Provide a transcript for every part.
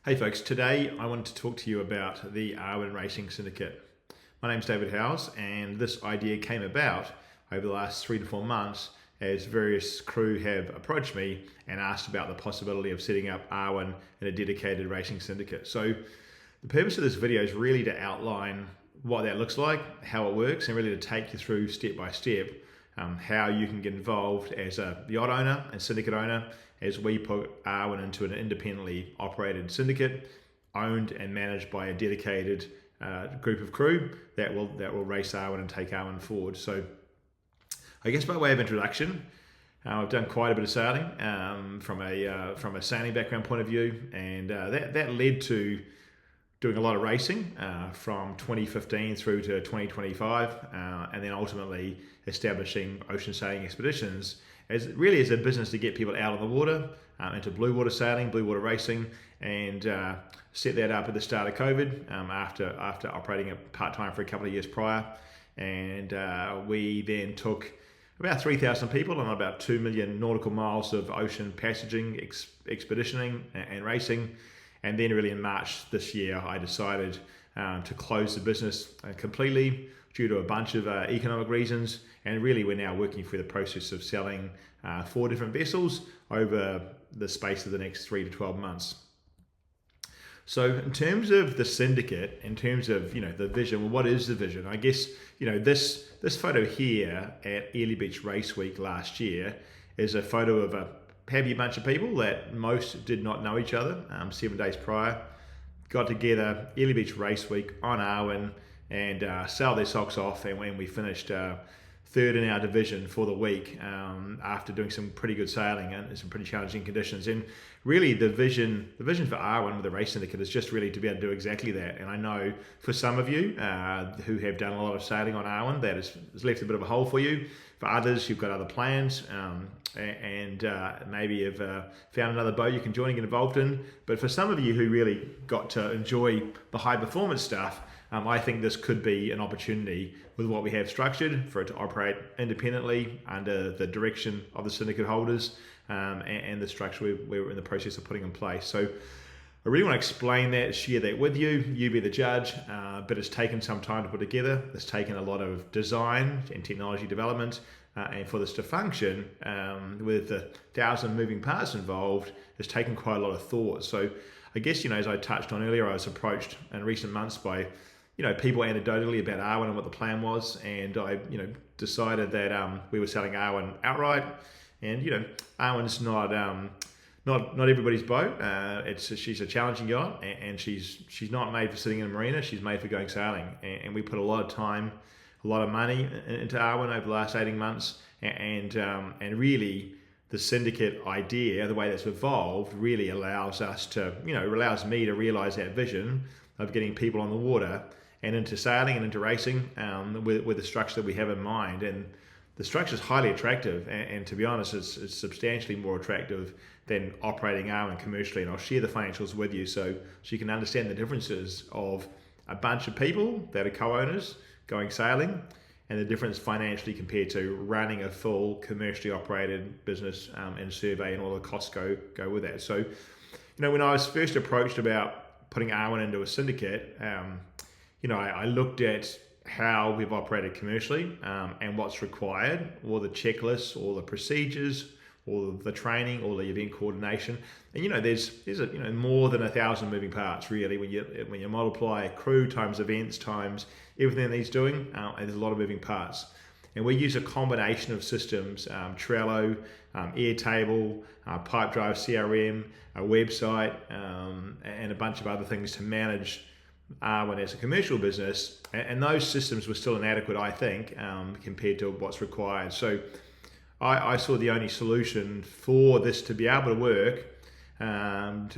Hey folks, today I want to talk to you about the Awen Racing Syndicate. My name's David Howes, and this idea came about over the last 3 to 4 months as various crew have approached me and asked about the possibility of setting up Awen in a dedicated racing syndicate. So the purpose of this video is really to outline what that looks like, how it works, and really to take you through step by step how you can get involved as a yacht owner and syndicate owner as we put Awen into an independently operated syndicate owned and managed by a dedicated group of crew that will race Awen and take Awen forward. So I guess by way of introduction, I've done quite a bit of sailing from a sailing background point of view, and that led to doing a lot of racing from 2015 through to 2025, and then ultimately establishing ocean sailing expeditions as a business to get people out on the water, into blue water sailing, blue water racing, and set that up at the start of COVID after operating it part-time for a couple of years prior. And we then took about 3,000 people and about 2 million nautical miles of ocean passaging, expeditioning and racing. And then really in March this year, I decided to close the business completely due to a bunch of economic reasons. And really we're now working through the process of selling 4 different vessels over the space of the next 3 to 12 months. So in terms of the syndicate, in terms of the vision, well, what is the vision? I guess this photo here at Ely Beach Race Week last year is a photo of a happy bunch of people that most did not know each other 7 days prior, got together Ely Beach Race Week on Awen and sailed their socks off, and when we finished third in our division for the week after doing some pretty good sailing and some pretty challenging conditions. And really the vision for Awen with the race syndicate is just really to be able to do exactly that. And I know for some of you who have done a lot of sailing on Awen, that has left a bit of a hole for you. For others, you've got other plans and maybe you've found another boat you can join and get involved in. But for some of you who really got to enjoy the high performance stuff, I think this could be an opportunity with what we have structured for it to operate independently under the direction of the syndicate holders and the structure we're in the process of putting in place. So I really want to explain that, share that with you. You be the judge, but it's taken some time to put together. It's taken a lot of design and technology development, and for this to function with the 1,000 moving parts involved, it's taken quite a lot of thought. So I guess, as I touched on earlier, I was approached in recent months by people anecdotally about Awen and what the plan was, and I decided that we were selling Awen outright, and Awen's not everybody's boat. She's a challenging yacht, and she's not made for sitting in a marina. She's made for going sailing, and we put a lot of time, a lot of money into Awen over the last 18 months, and really the syndicate idea, the way that's evolved, really allows us to, allows me to realize that vision of getting people on the water and into sailing and into racing with the structure that we have in mind. And the structure is highly attractive, and to be honest, it's substantially more attractive than operating Awen commercially. And I'll share the financials with you so you can understand the differences of a bunch of people that are co-owners going sailing, and the difference financially compared to running a full commercially operated business and survey, and all the costs go with that. So, when I was first approached about putting Awen into a syndicate, I looked at how we've operated commercially and what's required, all the checklists, all the procedures, all of the training, all the event coordination. And there's more than 1,000 moving parts really when you multiply crew times events times everything that he's doing, and there's a lot of moving parts. And we use a combination of systems, Trello, Airtable, Pipedrive CRM, a website, and a bunch of other things to manage Awen as a commercial business, and those systems were still inadequate, I think, compared to what's required. So I saw the only solution for this to be able to work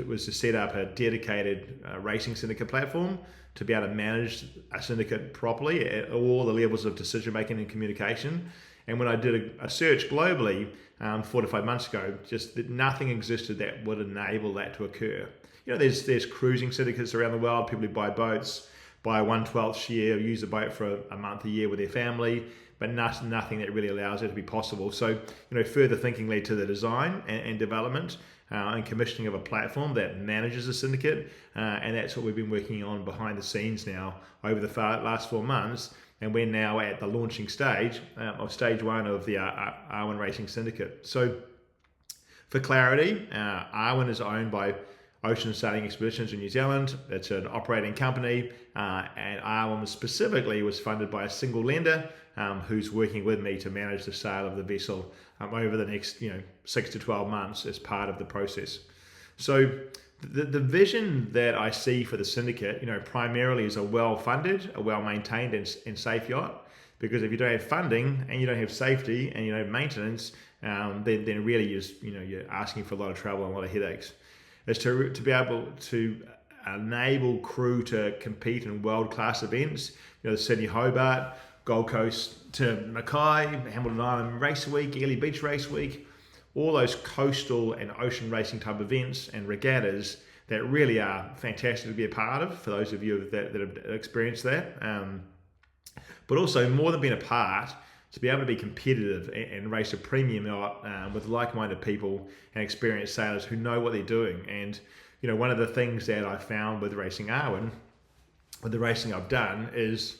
was to set up a dedicated racing syndicate platform to be able to manage a syndicate properly at all the levels of decision making and communication. And when I did a search globally 4 to 5 months ago, just that nothing existed that would enable that to occur. There's cruising syndicates around the world, people who buy boats, buy a 1/12 share, use the boat for a month, a year with their family, but nothing that really allows it to be possible. So, further thinking led to the design and development and commissioning of a platform that manages the syndicate, and that's what we've been working on behind the scenes now over the last 4 months, and we're now at the launching stage of stage 1 of the Awen Racing Syndicate. So for clarity, Awen is owned by Ocean Sailing Expeditions in New Zealand. It's an operating company, and Awen specifically was funded by a single lender who's working with me to manage the sale of the vessel over the next 6 to 12 months as part of the process. So the vision that I see for the syndicate, primarily is a well-funded, a well-maintained and safe yacht. Because if you don't have funding and you don't have safety and you don't have maintenance, then really you're asking for a lot of trouble and a lot of headaches. Is to be able to enable crew to compete in world-class events, the Sydney Hobart, Gold Coast to Mackay, Hamilton Island Race Week, Ely Beach Race Week, all those coastal and ocean racing type events and regattas that really are fantastic to be a part of for those of you that have experienced that. But also, more than being a part, to be able to be competitive and race a premium yacht with like-minded people and experienced sailors who know what they're doing. And one of the things that I found with racing Awen, with the racing I've done, is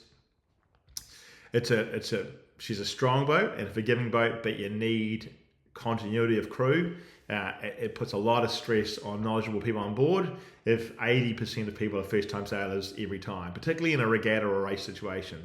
she's a strong boat and a forgiving boat, but you need continuity of crew. It puts a lot of stress on knowledgeable people on board if 80% of people are first-time sailors every time, particularly in a regatta or a race situation.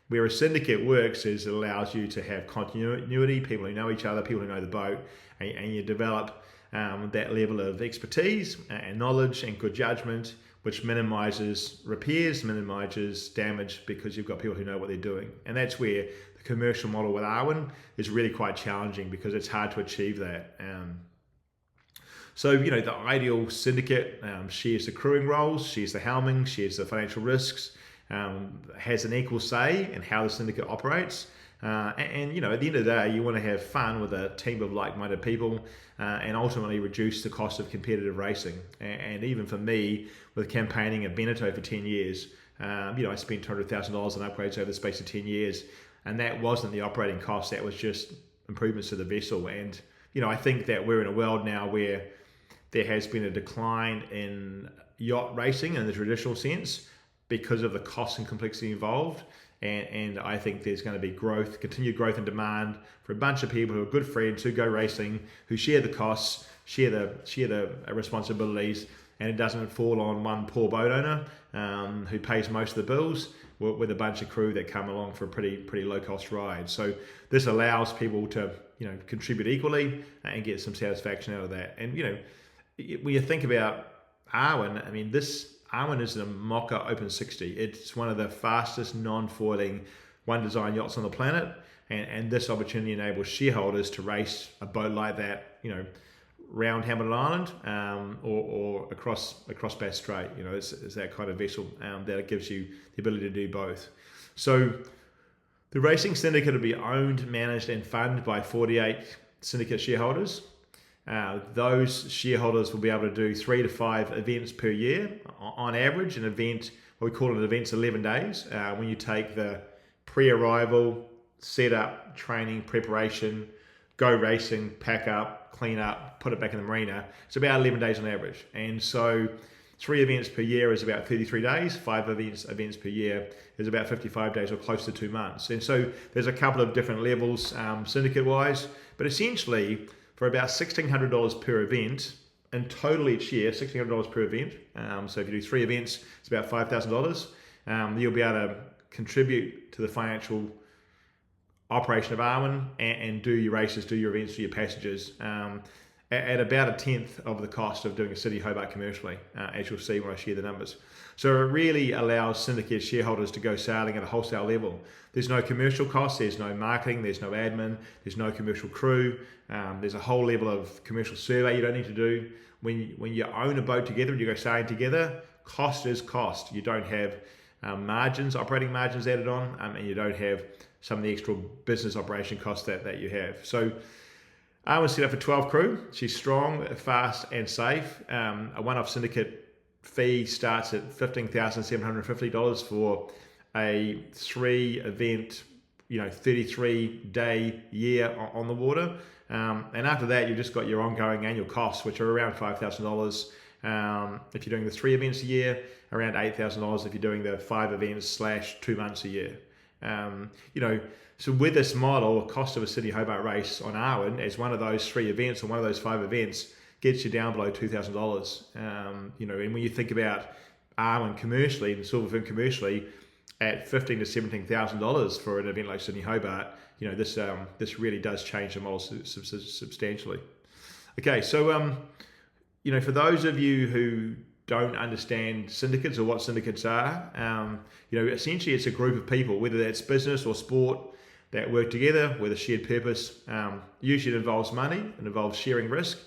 Where a syndicate works is it allows you to have continuity, people who know each other, people who know the boat, and you develop that level of expertise and knowledge and good judgment, which minimises repairs, minimises damage, because you've got people who know what they're doing. And that's where the commercial model with Awen is really quite challenging, because it's hard to achieve that. So, the ideal syndicate shares the crewing roles, shares the helming, shares the financial risks, has an equal say in how the syndicate operates. At the end of the day, you want to have fun with a team of like-minded people and ultimately reduce the cost of competitive racing. And even for me, with campaigning at Beneteau for 10 years, I spent $200,000 on upgrades over the space of 10 years. And that wasn't the operating cost, that was just improvements to the vessel. And, I think that we're in a world now where there has been a decline in yacht racing in the traditional sense, because of the cost and complexity involved. And I think there's going to be continued growth and demand for a bunch of people who are good friends, who go racing, who share the costs, share the responsibilities, and it doesn't fall on one poor boat owner who pays most of the bills, with a bunch of crew that come along for a pretty low cost ride. So this allows people to contribute equally and get some satisfaction out of that. And when you think about Awen, Awen is an IMOCA Open 60. It's one of the fastest non-foiling one design yachts on the planet, and this opportunity enables shareholders to race a boat like that, round Hamilton Island or across Bass Strait. It's that kind of vessel that gives you the ability to do both. So the racing syndicate will be owned, managed, and funded by 48 syndicate shareholders. Those shareholders will be able to do 3 to 5 events per year. On average, an event, what we call an event's 11 days. When you take the pre-arrival, setup, training, preparation, go racing, pack up, clean up, put it back in the marina, it's about 11 days on average. And so 3 events per year is about 33 days, 5 events per year is about 55 days, or close to 2 months. And so there's a couple of different levels syndicate-wise, but essentially, for about $1,600 per event, and total each year, $1,600 per event. So if you do 3 events, it's about $5,000. You'll be able to contribute to the financial operation of Awen and do your races, do your events, do your passages at about 1/10 of the cost of doing a City Hobart commercially, as you'll see when I share the numbers. So it really allows syndicate shareholders to go sailing at a wholesale level. There's no commercial costs, there's no marketing, there's no admin, there's no commercial crew. There's a whole level of commercial survey you don't need to do. When you own a boat together and you go sailing together, cost is cost. You don't have margins, operating margins added on, and you don't have some of the extra business operation costs that you have. So Awen's set up for 12 crew. She's strong, fast, and safe. A one-off syndicate fee starts at $15,750 for a 3-event, 33-day year on the water. And after that, you've just got your ongoing annual costs, which are around $5,000. If you're doing the 3 events a year, around $8,000 if you're doing the 5 events / 2 months a year. So with this model, cost of a Sydney Hobart race on Awen as one of those 3 events or one of those 5 events gets you down below $2,000. And when you think about Awen commercially and Silverfin commercially at $15,000 to $17,000 for an event like Sydney Hobart, this really does change the model substantially. Okay, so for those of you who don't understand syndicates or what syndicates are, essentially it's a group of people, whether that's business or sport, that work together with a shared purpose. Usually it involves money, it involves sharing risk,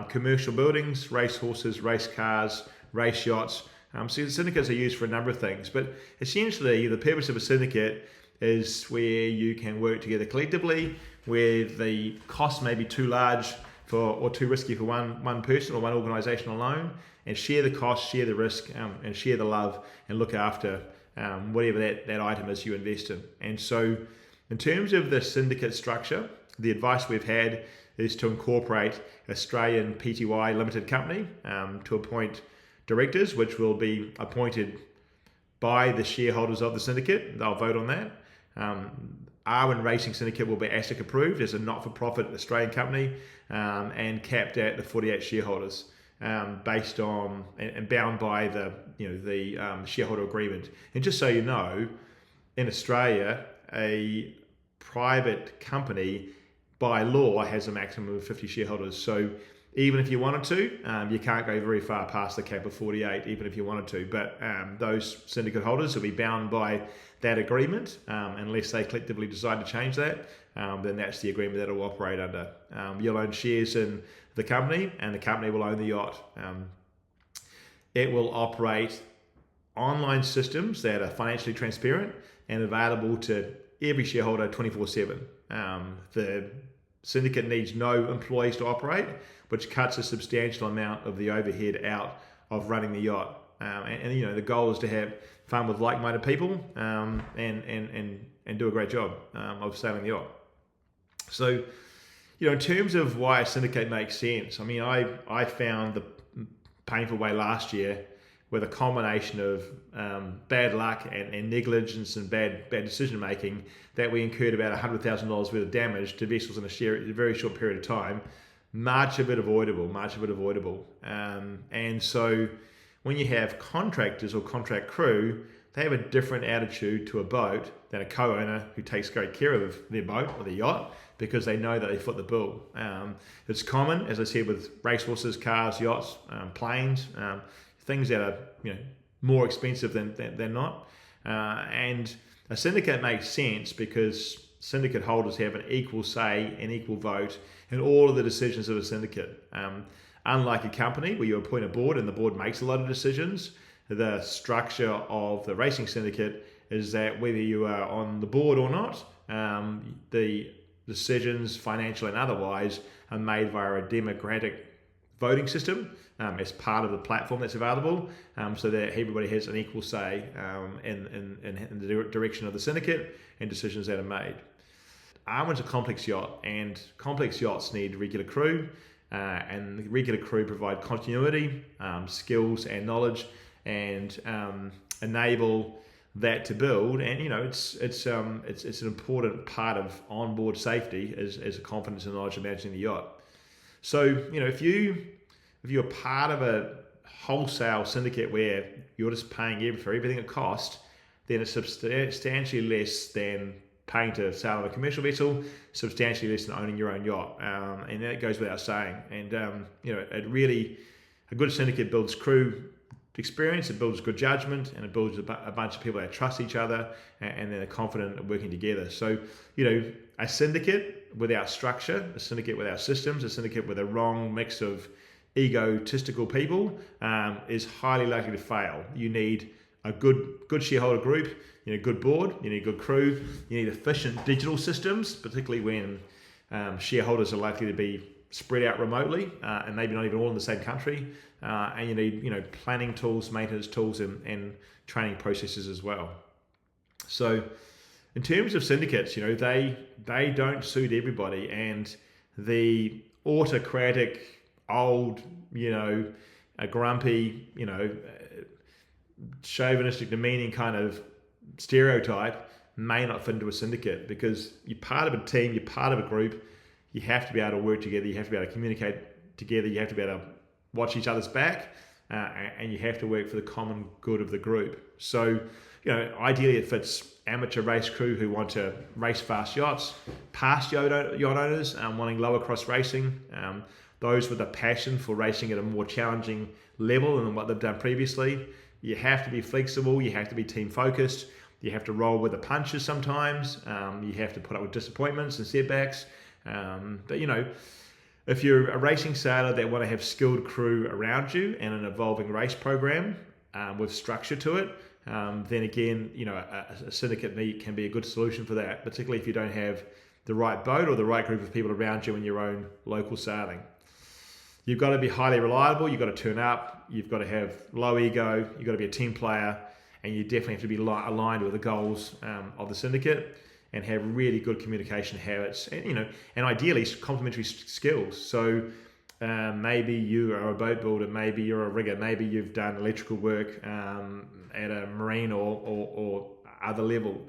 commercial buildings, race horses, race cars, race yachts. So syndicates are used for a number of things, but essentially the purpose of a syndicate is where you can work together collectively, where the cost may be too large or too risky for one person or one organisation alone, and share the cost, share the risk, and share the love, and look after whatever that item is you invest in. And so in terms of the syndicate structure, the advice we've had is to incorporate Australian Pty Limited Company, to appoint directors, which will be appointed by the shareholders of the syndicate. They'll vote on that. Awen Racing Syndicate will be ASIC approved as a not-for-profit Australian company, and capped at the 48 shareholders, based on and bound by the shareholder agreement. And just so you know, in Australia, a private company by law has a maximum of 50 shareholders. So even if you wanted to, you can't go very far past the cap of 48, even if you wanted to. But those syndicate holders will be bound by that agreement, unless they collectively decide to change that. Then that's the agreement that it will operate under. You'll own shares in the company, and the company will own the yacht. It will operate online systems that are financially transparent and available to every shareholder 24/7. The syndicate needs no employees to operate, which cuts a substantial amount of the overhead out of running the yacht. And the goal is to have fun with like-minded people, and do a great job of sailing the yacht. So, in terms of why a syndicate makes sense, I found the painful way last year with a combination of bad luck and negligence and bad decision making that we incurred about $100,000 worth of damage to vessels in a very short period of time. Much of it avoidable. And so when you have contractors or contract crew, they have a different attitude to a boat than a co-owner who takes great care of their boat or their yacht because they know that they foot the bill. It's common, as I said, with racehorses, cars, yachts, planes, things that are more expensive than not. And a syndicate makes sense because syndicate holders have an equal say and equal vote in all of the decisions of a syndicate. Unlike a company where you appoint a board and the board makes a lot of decisions, the structure of the racing syndicate is that whether you are on the board or not, the decisions, financial and otherwise, are made via a democratic voting system as part of the platform that's available, so that everybody has an equal say in the direction of the syndicate and decisions that are made. Awen's a complex yacht, and complex yachts need regular crew, and the regular crew provide continuity, skills and knowledge, and enable that to build. And it's an important part of onboard safety is a confidence and knowledge of managing the yacht. So if you're part of a wholesale syndicate where you're just paying for everything at cost, then it's substantially less than paying to sail on a commercial vessel, substantially less than owning your own yacht, and that goes without saying. And a good syndicate builds crew experience, it builds good judgment, and it builds a bunch of people that trust each other and they're confident of working together. So a syndicate without structure, a syndicate without systems, a syndicate with a wrong mix of egotistical people is highly likely to fail. You need a good shareholder group, you need a good board, you need a good crew, you need efficient digital systems, particularly when shareholders are likely to be spread out remotely and maybe not even all in the same country, and you need planning tools, maintenance tools, and training processes as well. So in terms of syndicates, they don't suit everybody, and the autocratic, old, a grumpy, chauvinistic, demeaning kind of stereotype may not fit into a syndicate, because you're part of a team, you're part of a group, you have to be able to work together, you have to be able to communicate together, you have to be able to watch each other's back, and you have to work for the common good of the group. So, ideally it fits amateur race crew who want to race fast yachts, past yacht owners wanting lower cross racing, those with a passion for racing at a more challenging level than what they've done previously. You have to be flexible, you have to be team focused, you have to roll with the punches sometimes, you have to put up with disappointments and setbacks. But if you're a racing sailor that want to have skilled crew around you and an evolving race program with structure to it, then again, a syndicate meet can be a good solution for that, particularly if you don't have the right boat or the right group of people around you in your own local sailing. You've got to be highly reliable, you've got to turn up, you've got to have low ego, you've got to be a team player, and you definitely have to be aligned with the goals of the syndicate and have really good communication habits and, and ideally complementary skills. So maybe you are a boat builder, maybe you're a rigger, maybe you've done electrical work at a marine or other level.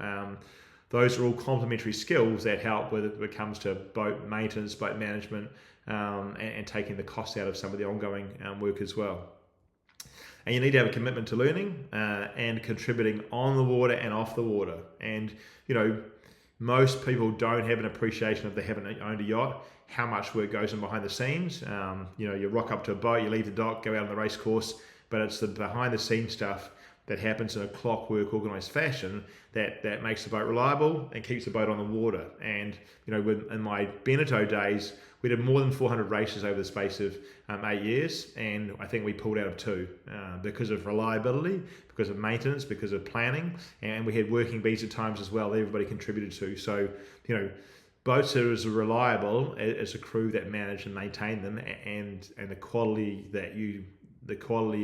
Those are all complementary skills that help when it comes to boat maintenance, boat management, and taking the cost out of some of the ongoing work as well. And you need to have a commitment to learning and contributing on the water and off the water. And, most people don't have an appreciation if they haven't owned a yacht, how much work goes on behind the scenes. You rock up to a boat, you leave the dock, go out on the race course, but it's the behind the scenes stuff that happens in a clockwork organised fashion that makes the boat reliable and keeps the boat on the water. And in my Beneteau days, we did more than 400 races over the space of 8 years, and I think we pulled out of 2 because of reliability, because of maintenance, because of planning, and we had working bees at times as well that everybody contributed to. So, boats are as reliable as a crew that manage and maintain them, and the quality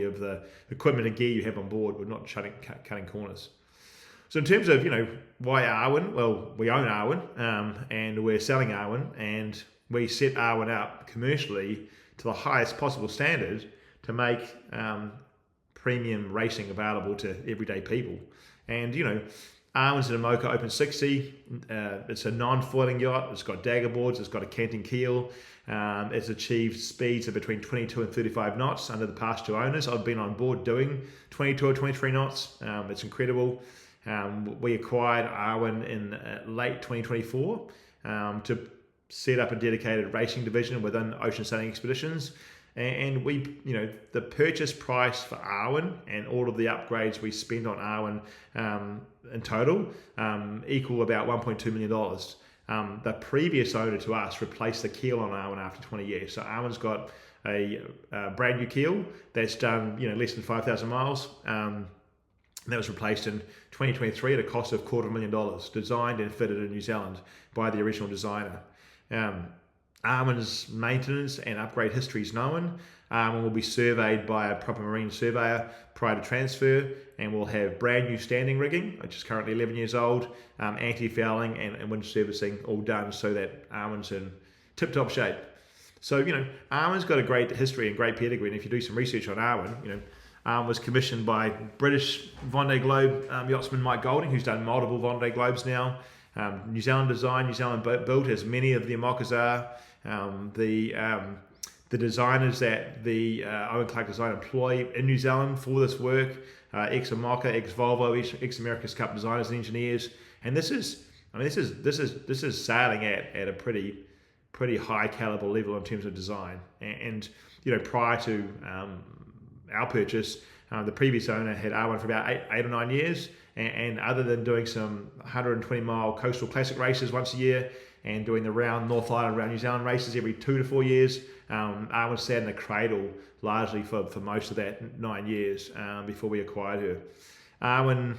of the equipment and gear you have on board. We're not cutting corners. So in terms of, why Awen? Well, we own Awen, and we're selling Awen, and we set Awen up commercially to the highest possible standard to make premium racing available to everyday people. And, Awen's an IMOCA Open 60. It's a non-foiling yacht. It's got dagger boards. It's got a canting keel. It's achieved speeds of between 22 and 35 knots under the past 2 owners. I've been on board doing 22 or 23 knots. It's incredible. We acquired Awen in late 2024 to set up a dedicated racing division within Ocean Sailing Expeditions. And we, the purchase price for Awen and all of the upgrades we spent on Awen in total equal about $1.2 million. The previous owner to us replaced the keel on Awen after 20 years. So Awen's got a brand new keel that's done, less than 5,000 miles. That was replaced in 2023 at a cost of $250,000, designed and fitted in New Zealand by the original designer. Awen's maintenance and upgrade history is known. Awen will be surveyed by a proper marine surveyor prior to transfer, and we'll have brand new standing rigging, which is currently 11 years old, anti-fouling and wind servicing all done so that Awen's in tip-top shape. So, Awen's got a great history and great pedigree, and if you do some research on Awen, Awen was commissioned by British Vendée Globe yachtsman Mike Golding, who's done multiple Vendée Globes now. New Zealand design, New Zealand built, as many of the IMOCAs are. The designers that the Owen Clark Design employ in New Zealand for this work, ex-IMOCA, ex-Volvo, ex-America's Cup designers and engineers, and this is sailing at a pretty high caliber level in terms of design. And prior to our purchase, the previous owner had Awen for about eight or 9 years, and other than doing some 120-mile coastal classic races once a year and doing the round North Island, round New Zealand races every 2 to 4 years, Awen sat in the cradle largely for most of that 9 years before we acquired her. Awen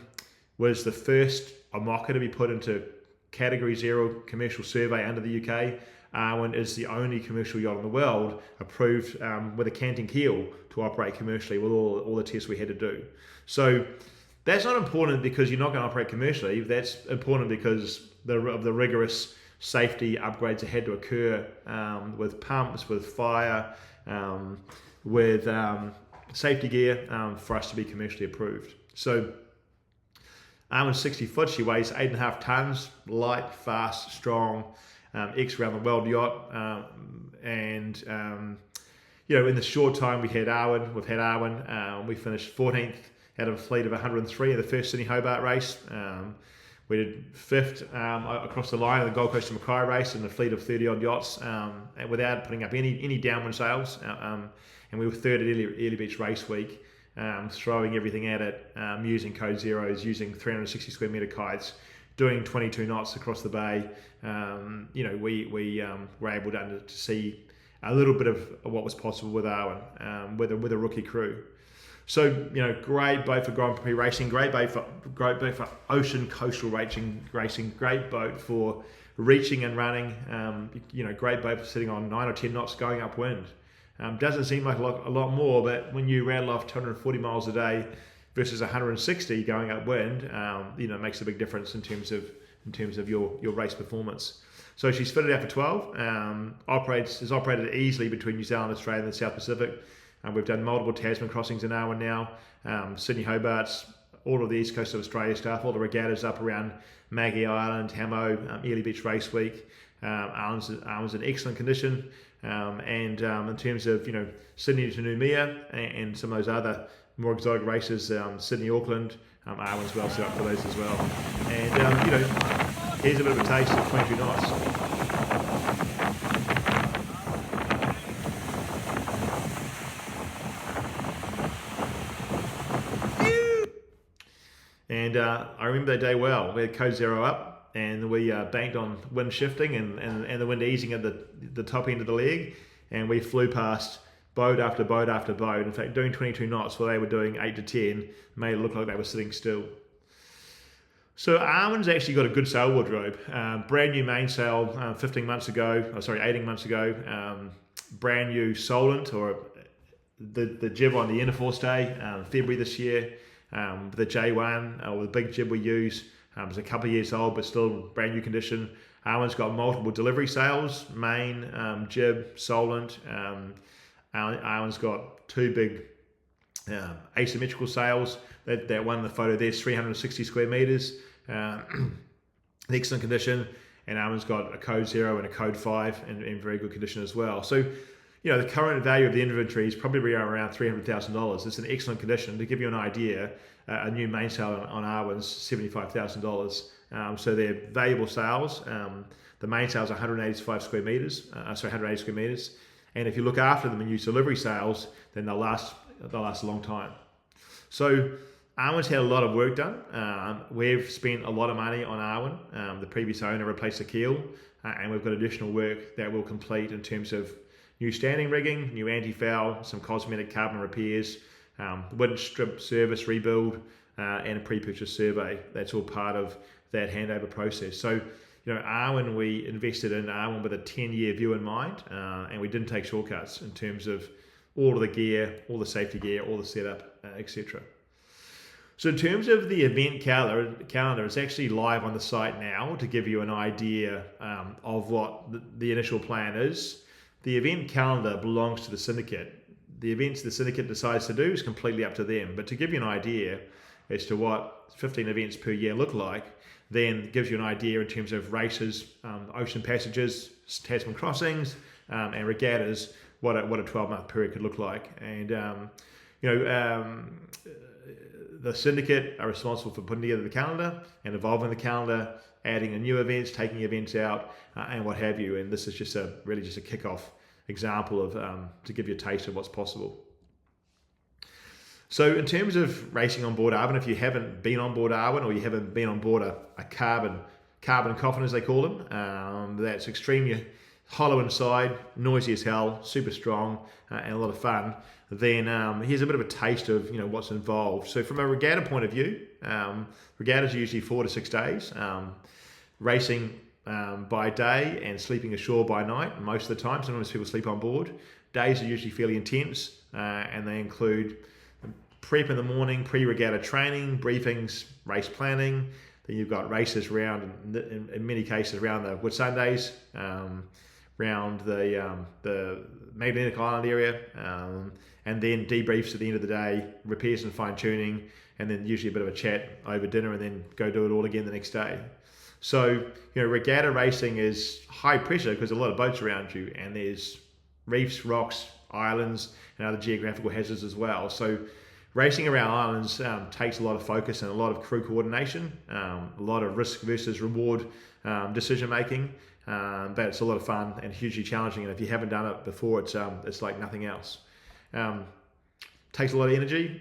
was the first IMOCA to be put into Category 0 commercial survey under the UK. Awen is the only commercial yacht in the world approved with a canting keel to operate commercially with all the tests we had to do. So that's not important because you're not going to operate commercially. That's important because of the rigorous safety upgrades that had to occur with pumps, with fire, with safety gear for us to be commercially approved. So Awen's 60 foot, she weighs 8.5 tons, light, fast, strong, ex around the world yacht, and in the short time we've had Awen, we finished 14th out of a fleet of 103 in the first Sydney Hobart race. We did 5th across the line of the Gold Coast to Mackay race in a fleet of 30 odd yachts without putting up any downwind sails. And we were 3rd at Early Beach Race Week, throwing everything at it, using code zeros, using 360 square metre kites, doing 22 knots across the bay. We were able to see a little bit of what was possible with Awen, with a rookie crew. So, great boat for Grand Prix racing, great boat for ocean coastal racing, great boat for reaching and running, great boat for sitting on 9 or 10 knots going upwind. Doesn't seem like a lot more, but when you rattle off 240 miles a day versus 160 going upwind, it makes a big difference in terms of your race performance. So she's fitted out for 12, has operated easily between New Zealand, Australia and the South Pacific. We've done multiple Tasman crossings in Awen now, Sydney Hobart's, all of the east coast of Australia stuff, all the regattas up around Maggie Island, Hamo, Early Beach Race Week. Awen's in excellent condition, and in terms of Sydney to Noumea and some of those other more exotic races, Sydney, Auckland, Awen's well set up for those as well. And here's a bit of a taste of 22 knots. And I remember that day well. We had code zero up, and we banked on wind shifting and the wind easing at the top end of the leg, and we flew past boat after boat after boat. In fact, doing 22 knots while they were doing 8 to 10 made it look like they were sitting still. So Awen's actually got a good sail wardrobe. Brand new mainsail 18 months ago. Brand new Solent, or the jib on the inner forestay, February this year. The J1, or the big jib we use, is a couple of years old but still brand new condition. Awen's got multiple delivery sails, main, jib, Solent. Awen's got 2 big asymmetrical sails. That one in the photo there's 360 square metres, in excellent condition. And Awen's got a code 0 and a code 5 in very good condition as well. So the current value of the inventory is probably around $300,000. It's in excellent condition. To give you an idea, a new mainsail on Awen's $75,000. So they're valuable sails. The mainsail is 180 square meters. And if you look after them and use delivery sails, then they'll last a long time. So Awen's had a lot of work done. We've spent a lot of money on Awen. The previous owner replaced the keel, and we've got additional work that we'll complete in terms of new standing rigging, new anti-foul, some cosmetic carbon repairs, wind strip service rebuild, and a pre-purchase survey. That's all part of that handover process. So, Awen, we invested in Awen with a 10-year view in mind, and we didn't take shortcuts in terms of all of the gear, all the safety gear, all the setup, etc. So in terms of the event calendar, it's actually live on the site now to give you an idea of what the initial plan is. The event calendar belongs to the syndicate. The events the syndicate decides to do is completely up to them. But to give you an idea as to what 15 events per year look like, then gives you an idea in terms of races, ocean passages, Tasman crossings, and regattas, what a 12-month period could look like. And the syndicate are responsible for putting together the calendar and evolving the calendar, adding in new events, taking events out, and what have you. And this is just really just a kick-off example of to give you a taste of what's possible. So in terms of racing on board Awen, if you haven't been on board Awen, or you haven't been on board a carbon coffin as they call them, that's extremely hollow inside, noisy as hell, super strong, and a lot of fun, then here's a bit of a taste of what's involved. So from a regatta point of view, regattas are usually 4 to 6 days, racing by day and sleeping ashore by night most of the time. Sometimes people sleep on board. Days are usually fairly intense, and they include prep in the morning, pre-regatta training, briefings, race planning. Then you've got races around, in many cases, around the Whitsundays, around the Magnetic Island area, and then debriefs at the end of the day, repairs and fine tuning, and then usually a bit of a chat over dinner, and then go do it all again the next day. So, regatta racing is high pressure because there's a lot of boats around you, and there's reefs, rocks, islands, and other geographical hazards as well. So racing around islands takes a lot of focus and a lot of crew coordination, a lot of risk versus reward decision making, but it's a lot of fun and hugely challenging. And if you haven't done it before, it's like nothing else. Takes a lot of energy.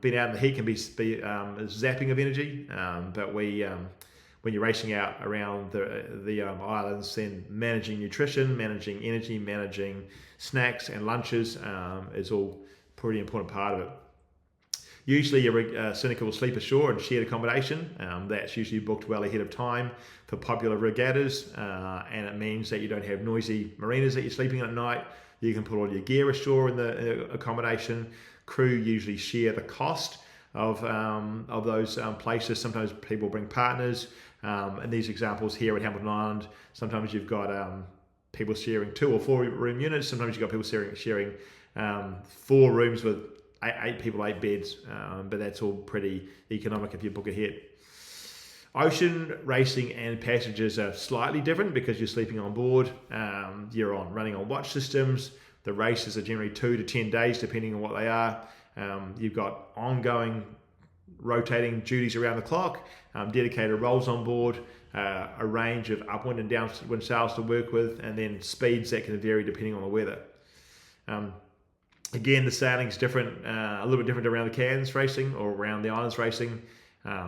Being out in the heat can be a zapping of energy, but when you're racing out around the islands, then managing nutrition, managing energy, managing snacks and lunches is all pretty important part of it. Usually your syndicate will sleep ashore in shared accommodation. That's usually booked well ahead of time for popular regattas, and it means that you don't have noisy marinas that you're sleeping in at night. You can put all your gear ashore in the accommodation. Crew usually share the cost of those places. Sometimes people bring partners. And these examples here at Hamilton Island, sometimes you've got people sharing 2 or 4 room units. Sometimes you've got people sharing 4 rooms with 8 people, 8 beds. But that's all pretty economic if you book ahead. Ocean racing and passages are slightly different because you're sleeping on board. You're running on watch systems. The races are generally 2 to 10 days, depending on what they are. You've got ongoing rotating duties around the clock, dedicated roles on board, a range of upwind and downwind sails to work with, and then speeds that can vary depending on the weather. Again, the sailing's different, a little bit different around the Cairns racing or around the islands racing.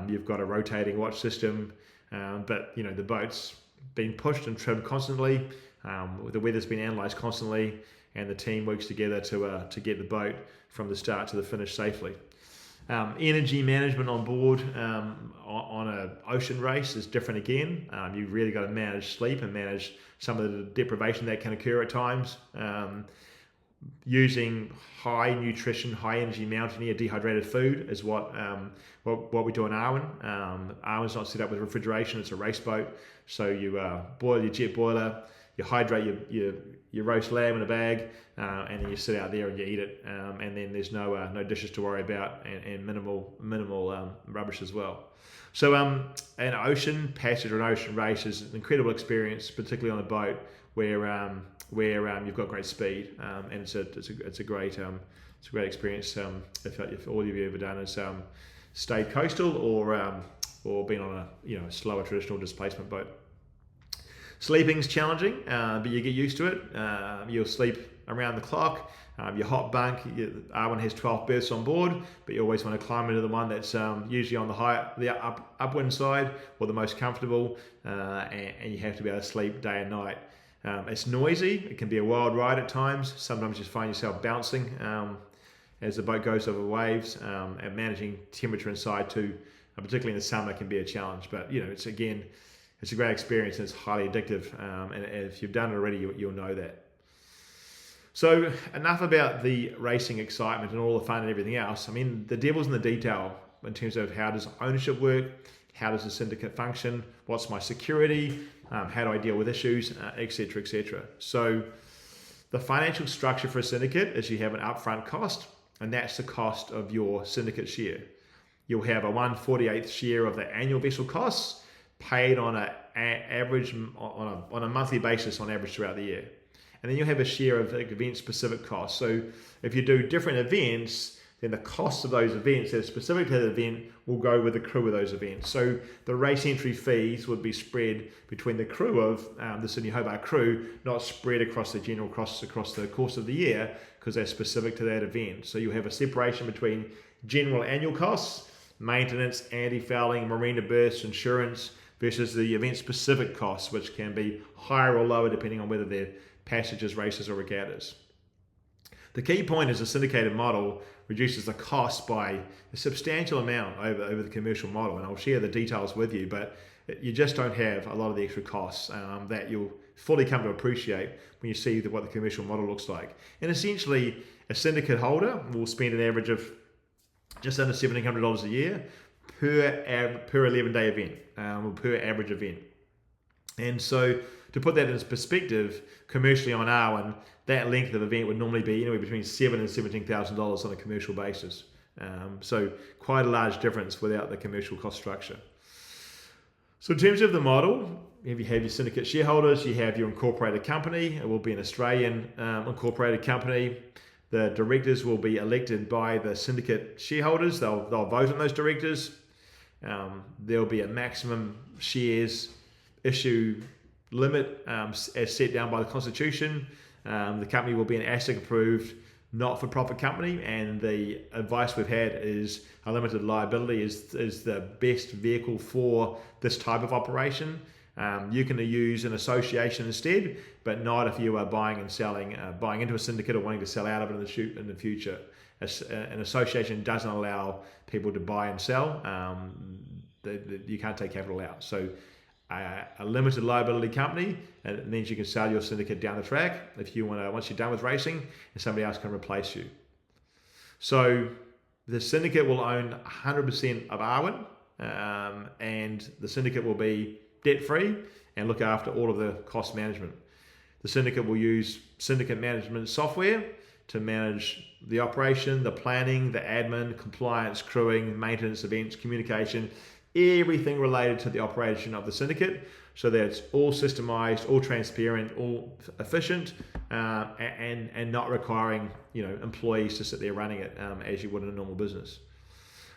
You've got a rotating watch system, but the boat's been pushed and trimmed constantly. The weather's been analysed constantly, and the team works together to get the boat from the start to the finish safely. Energy management on board on an ocean race is different again. You've really got to manage sleep and manage some of the deprivation that can occur at times. Using high nutrition, high energy mountaineer dehydrated food is what we do in Awen. Awen's not set up with refrigeration; it's a race boat. So you boil your jet boiler, you hydrate your roast lamb in a bag, and then you sit out there and you eat it. And then there's no dishes to worry about, and minimal rubbish as well. So an ocean passage or an ocean race is an incredible experience, particularly on a boat where you've got great speed, and it's a great experience. If all you've ever done is stayed coastal or been on a slower traditional displacement boat. Sleeping's challenging, but you get used to it. You'll sleep around the clock. Your hot bunk, Awen has 12 berths on board, but you always want to climb into the one that's usually on the upwind side or the most comfortable, and you have to be able to sleep day and night. It's noisy. It can be a wild ride at times. Sometimes you find yourself bouncing as the boat goes over waves, and managing temperature inside too, particularly in the summer, can be a challenge. But it's a great experience, and it's highly addictive. And if you've done it already, you'll know that. So enough about the racing excitement and all the fun and everything else. I mean, the devil's in the detail in terms of how does ownership work, how does the syndicate function, what's my security, how do I deal with issues, etc., etc. So the financial structure for a syndicate is you have an upfront cost, and that's the cost of your syndicate share. You'll have a 1/48th share of the annual vessel costs paid on a monthly basis on average throughout the year. And then you'll have a share of event-specific costs. So if you do different events, then the costs of those events that are specific to the event will go with the crew of those events. So the race entry fees would be spread between the crew of the Sydney Hobart crew, not spread across the general costs across the course of the year, because they're specific to that event. So you'll have a separation between general annual costs, maintenance, anti-fouling, marina berths, insurance, versus the event-specific costs, which can be higher or lower depending on whether they're passages, races, or regattas. The key point is the syndicated model reduces the cost by a substantial amount over the commercial model, and I'll share the details with you, but you just don't have a lot of the extra costs that you'll fully come to appreciate when you see what the commercial model looks like. And essentially, a syndicate holder will spend an average of just under $1,700 a year per 11-day event, or per average event. And so to put that into perspective, commercially on Awen, that length of event would normally be anywhere between $7,000 and $17,000 on a commercial basis. So quite a large difference without the commercial cost structure. So in terms of the model, if you have your syndicate shareholders, you have your incorporated company. It will be an Australian incorporated company. The directors will be elected by the syndicate shareholders. They'll vote on those directors. There'll be a maximum shares issue limit as set down by the Constitution. The company will be an ASIC approved not-for-profit company, and the advice we've had is a limited liability is the best vehicle for this type of operation. You can use an association instead, but not if you are buying and selling, buying into a syndicate or wanting to sell out of it in the future. An association doesn't allow people to buy and sell. You can't take capital out. So a limited liability company, and it means you can sell your syndicate down the track if you want to, once you're done with racing, and somebody else can replace you. So the syndicate will own 100% of Awen, and the syndicate will be debt-free and look after all of the cost management. The syndicate will use syndicate management software to manage the operation, the planning, the admin, compliance, crewing, maintenance, events, communication, everything related to the operation of the syndicate, so that it's all systemized, all transparent, all efficient, and not requiring employees to sit there running it as you would in a normal business.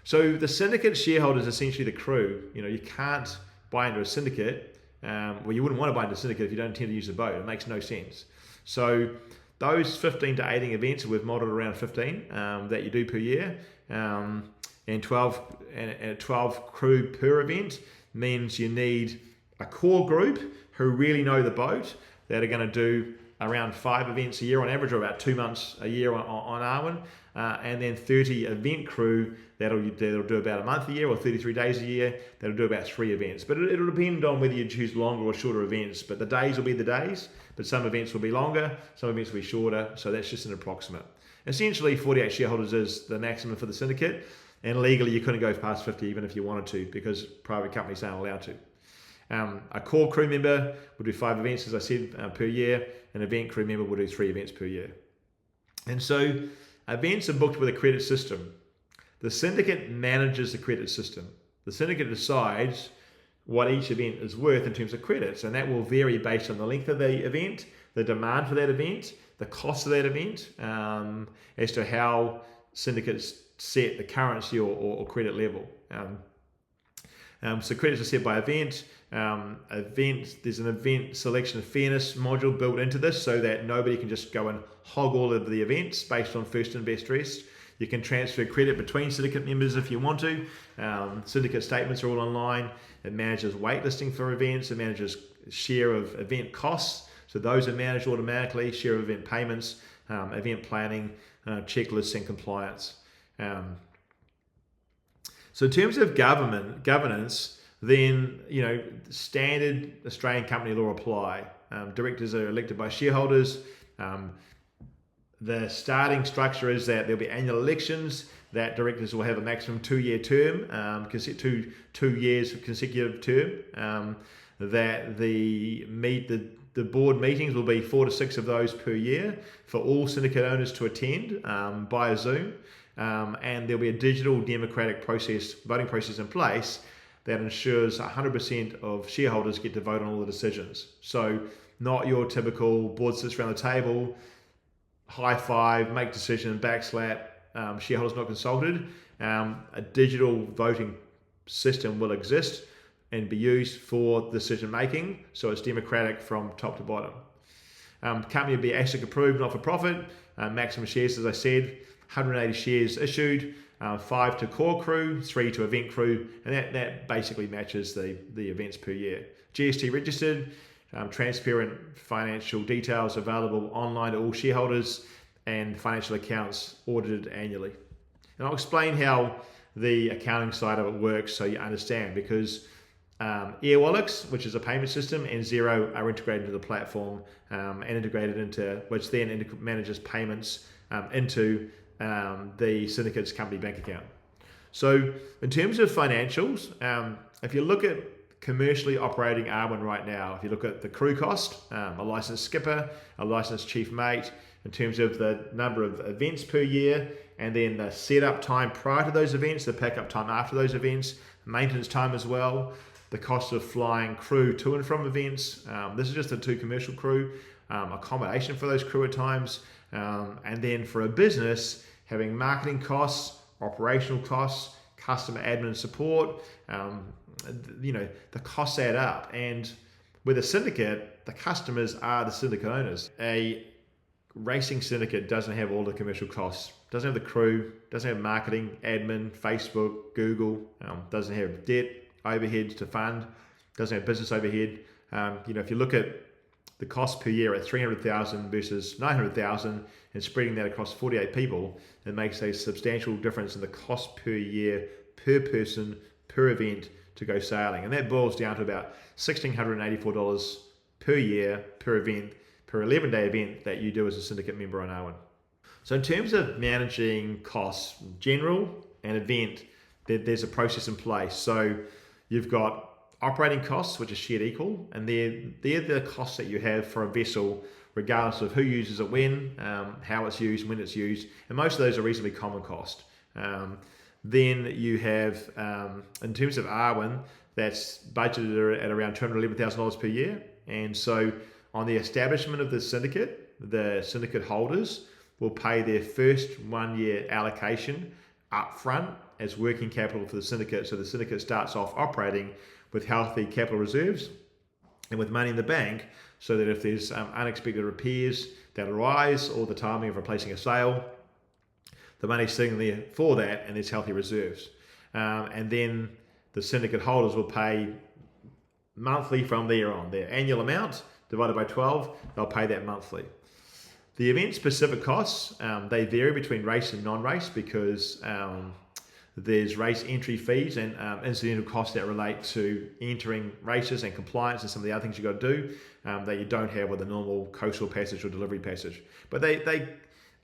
So the syndicate shareholder is essentially the crew. You can't buy into a syndicate. Well, you wouldn't want to buy into a syndicate if you don't intend to use the boat. It makes no sense. So those 15 to 18 events, we've modeled around 15 that you do per year, and 12 crew per event means you need a core group who really know the boat, that are going to do around 5 events a year on average, or about 2 months a year on Awen, and then 30 event crew that'll do about a month a year or 33 days a year, that'll do about 3 events. But it'll depend on whether you choose longer or shorter events, but the days will be the days, but some events will be longer, some events will be shorter, so that's just an approximate. Essentially, 48 shareholders is the maximum for the syndicate, and legally you couldn't go past 50 even if you wanted to, because private companies aren't allowed to. A core crew member will do 5 events, as I said, per year. An event crew member will do 3 events per year. And so events are booked with a credit system. The syndicate manages the credit system. The syndicate decides what each event is worth in terms of credits, and that will vary based on the length of the event, the demand for that event, the cost of that event, as to how syndicates set the currency or credit level. So credits are set by event. There's an event selection and fairness module built into this, so that nobody can just go and hog all of the events based on first and best dressed. You can transfer credit between syndicate members if you want to. Syndicate statements are all online. It manages waitlisting for events. It manages share of event costs. So those are managed automatically. Share of event payments, event planning, checklists, and compliance. So in terms of governance, then standard Australian company law apply. Directors are elected by shareholders. The starting structure is that there'll be annual elections, that directors will have a maximum 2-year term, 2 years of consecutive term, that the board meetings will be 4 to 6 of those per year for all syndicate owners to attend via Zoom, and there'll be a digital democratic voting process in place that ensures 100% of shareholders get to vote on all the decisions. So not your typical board sits around the table, high five, make decision, backslap, shareholders not consulted. A digital voting system will exist and be used for decision making, so it's democratic from top to bottom. Company will be ASIC approved, not for profit. Maximum shares, as I said, 180 shares issued, 5 to core crew, 3 to event crew, and that basically matches the events per year. GST registered, transparent financial details available online to all shareholders, and financial accounts audited annually. And I'll explain how the accounting side of it works so you understand, because Airwallex, which is a payment system, and Xero are integrated into the platform and integrated into, which then manages payments into the syndicate's company bank account. So in terms of financials, if you look at commercially operating Awen right now, if you look at the crew cost, a licensed skipper, a licensed chief mate, in terms of the number of events per year, and then the setup time prior to those events, the pack up time after those events, maintenance time as well, the cost of flying crew to and from events. This is just the 2 commercial crew, accommodation for those crew at times, and then for a business, having marketing costs, operational costs, customer admin support. The costs add up, and with a syndicate, the customers are the syndicate owners. A racing syndicate doesn't have all the commercial costs, doesn't have the crew, doesn't have marketing, admin, Facebook, Google, doesn't have debt overheads to fund, doesn't have business overhead. If you look at the cost per year at $300,000 versus $900,000 and spreading that across 48 people, it makes a substantial difference in the cost per year, per person, per event to go sailing. And that boils down to about $1,684 per year, per event, per 11-day event that you do as a syndicate member on Awen. So in terms of managing costs, general and event, there's a process in place. So you've got operating costs, which are shared equal, and they're the costs that you have for a vessel, regardless of who uses it when, how it's used, when it's used, and most of those are reasonably common cost. Then you have, in terms of Awen, that's budgeted at around $211,000 per year, and so on the establishment of the syndicate holders will pay their first 1 year allocation up front as working capital for the syndicate. So the syndicate starts off operating with healthy capital reserves and with money in the bank, so that if there's unexpected repairs that arise or the timing of replacing a sail, the money's sitting there for that and there's healthy reserves. And then the syndicate holders will pay monthly from there on. Their annual amount divided by 12, they'll pay that monthly. The event-specific costs, they vary between race and non-race because there's race entry fees and incidental costs that relate to entering races and compliance and some of the other things you've got to do that you don't have with a normal coastal passage or delivery passage. But they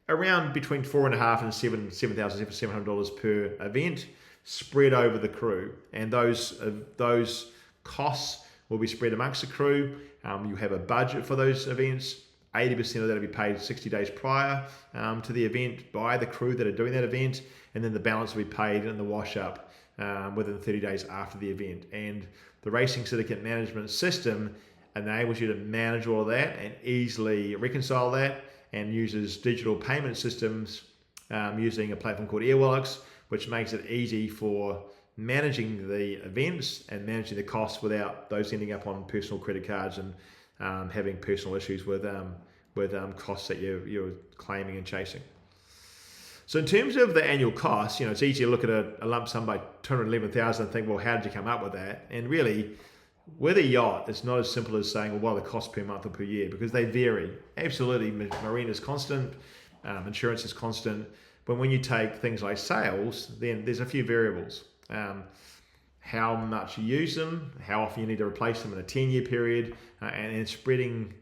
around between $4,500 and $7,700 per event, spread over the crew, and those costs will be spread amongst the crew. You have a budget for those events. 80% of that will be paid 60 days prior to the event by the crew that are doing that event, and then the balance will be paid in the wash up within 30 days after the event. And the Racing Syndicate management system enables you to manage all of that and easily reconcile that, and uses digital payment systems using a platform called Airwallex, which makes it easy for managing the events and managing the costs without those ending up on personal credit cards and having personal issues with costs that you're claiming and chasing. So in terms of the annual costs, it's easy to look at a lump sum by $211,000 and think, well, how did you come up with that? And really, with a yacht, it's not as simple as saying, well, what are the costs per month or per year? Because they vary. Absolutely, marine is constant, insurance is constant. But when you take things like sails, then there's a few variables. How much you use them, how often you need to replace them in a 10-year period, and spreading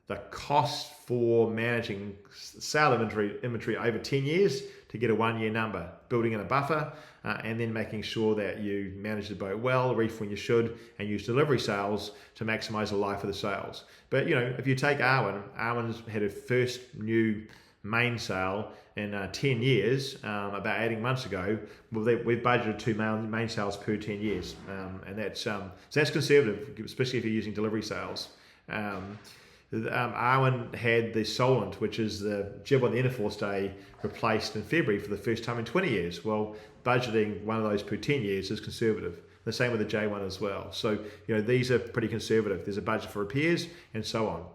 the cost for managing sail inventory over 10 years to get a 1 year number, building in a buffer, and then making sure that you manage the boat well, reef when you should, and use delivery sails to maximize the life of the sails. But if you take Awen's had her first new mainsail in 10 years, about 18 months ago. We've budgeted 2 mainsails per 10 years, and that's conservative, especially if you're using delivery sails. Awen had the Solent, which is the jib on the inner forestay, replaced in February for the first time in 20 years. Well, budgeting one of those per 10 years is conservative. The same with the J1 as well. So, these are pretty conservative. There's a budget for repairs and so on.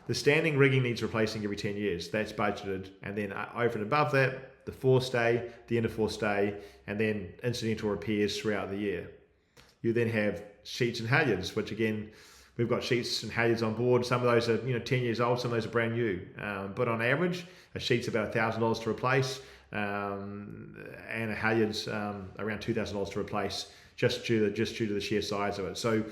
The standing rigging needs replacing every 10 years. That's budgeted. And then over and above that, the forestay, the inner forestay, and then incidental repairs throughout the year. You then have sheets and halyards, which again, we've got sheets and halyards on board. Some of those are 10 years old, some of those are brand new. But on average, a sheet's about $1,000 to replace, and a halyard's around $2,000 to replace, just due to the sheer size of it. So,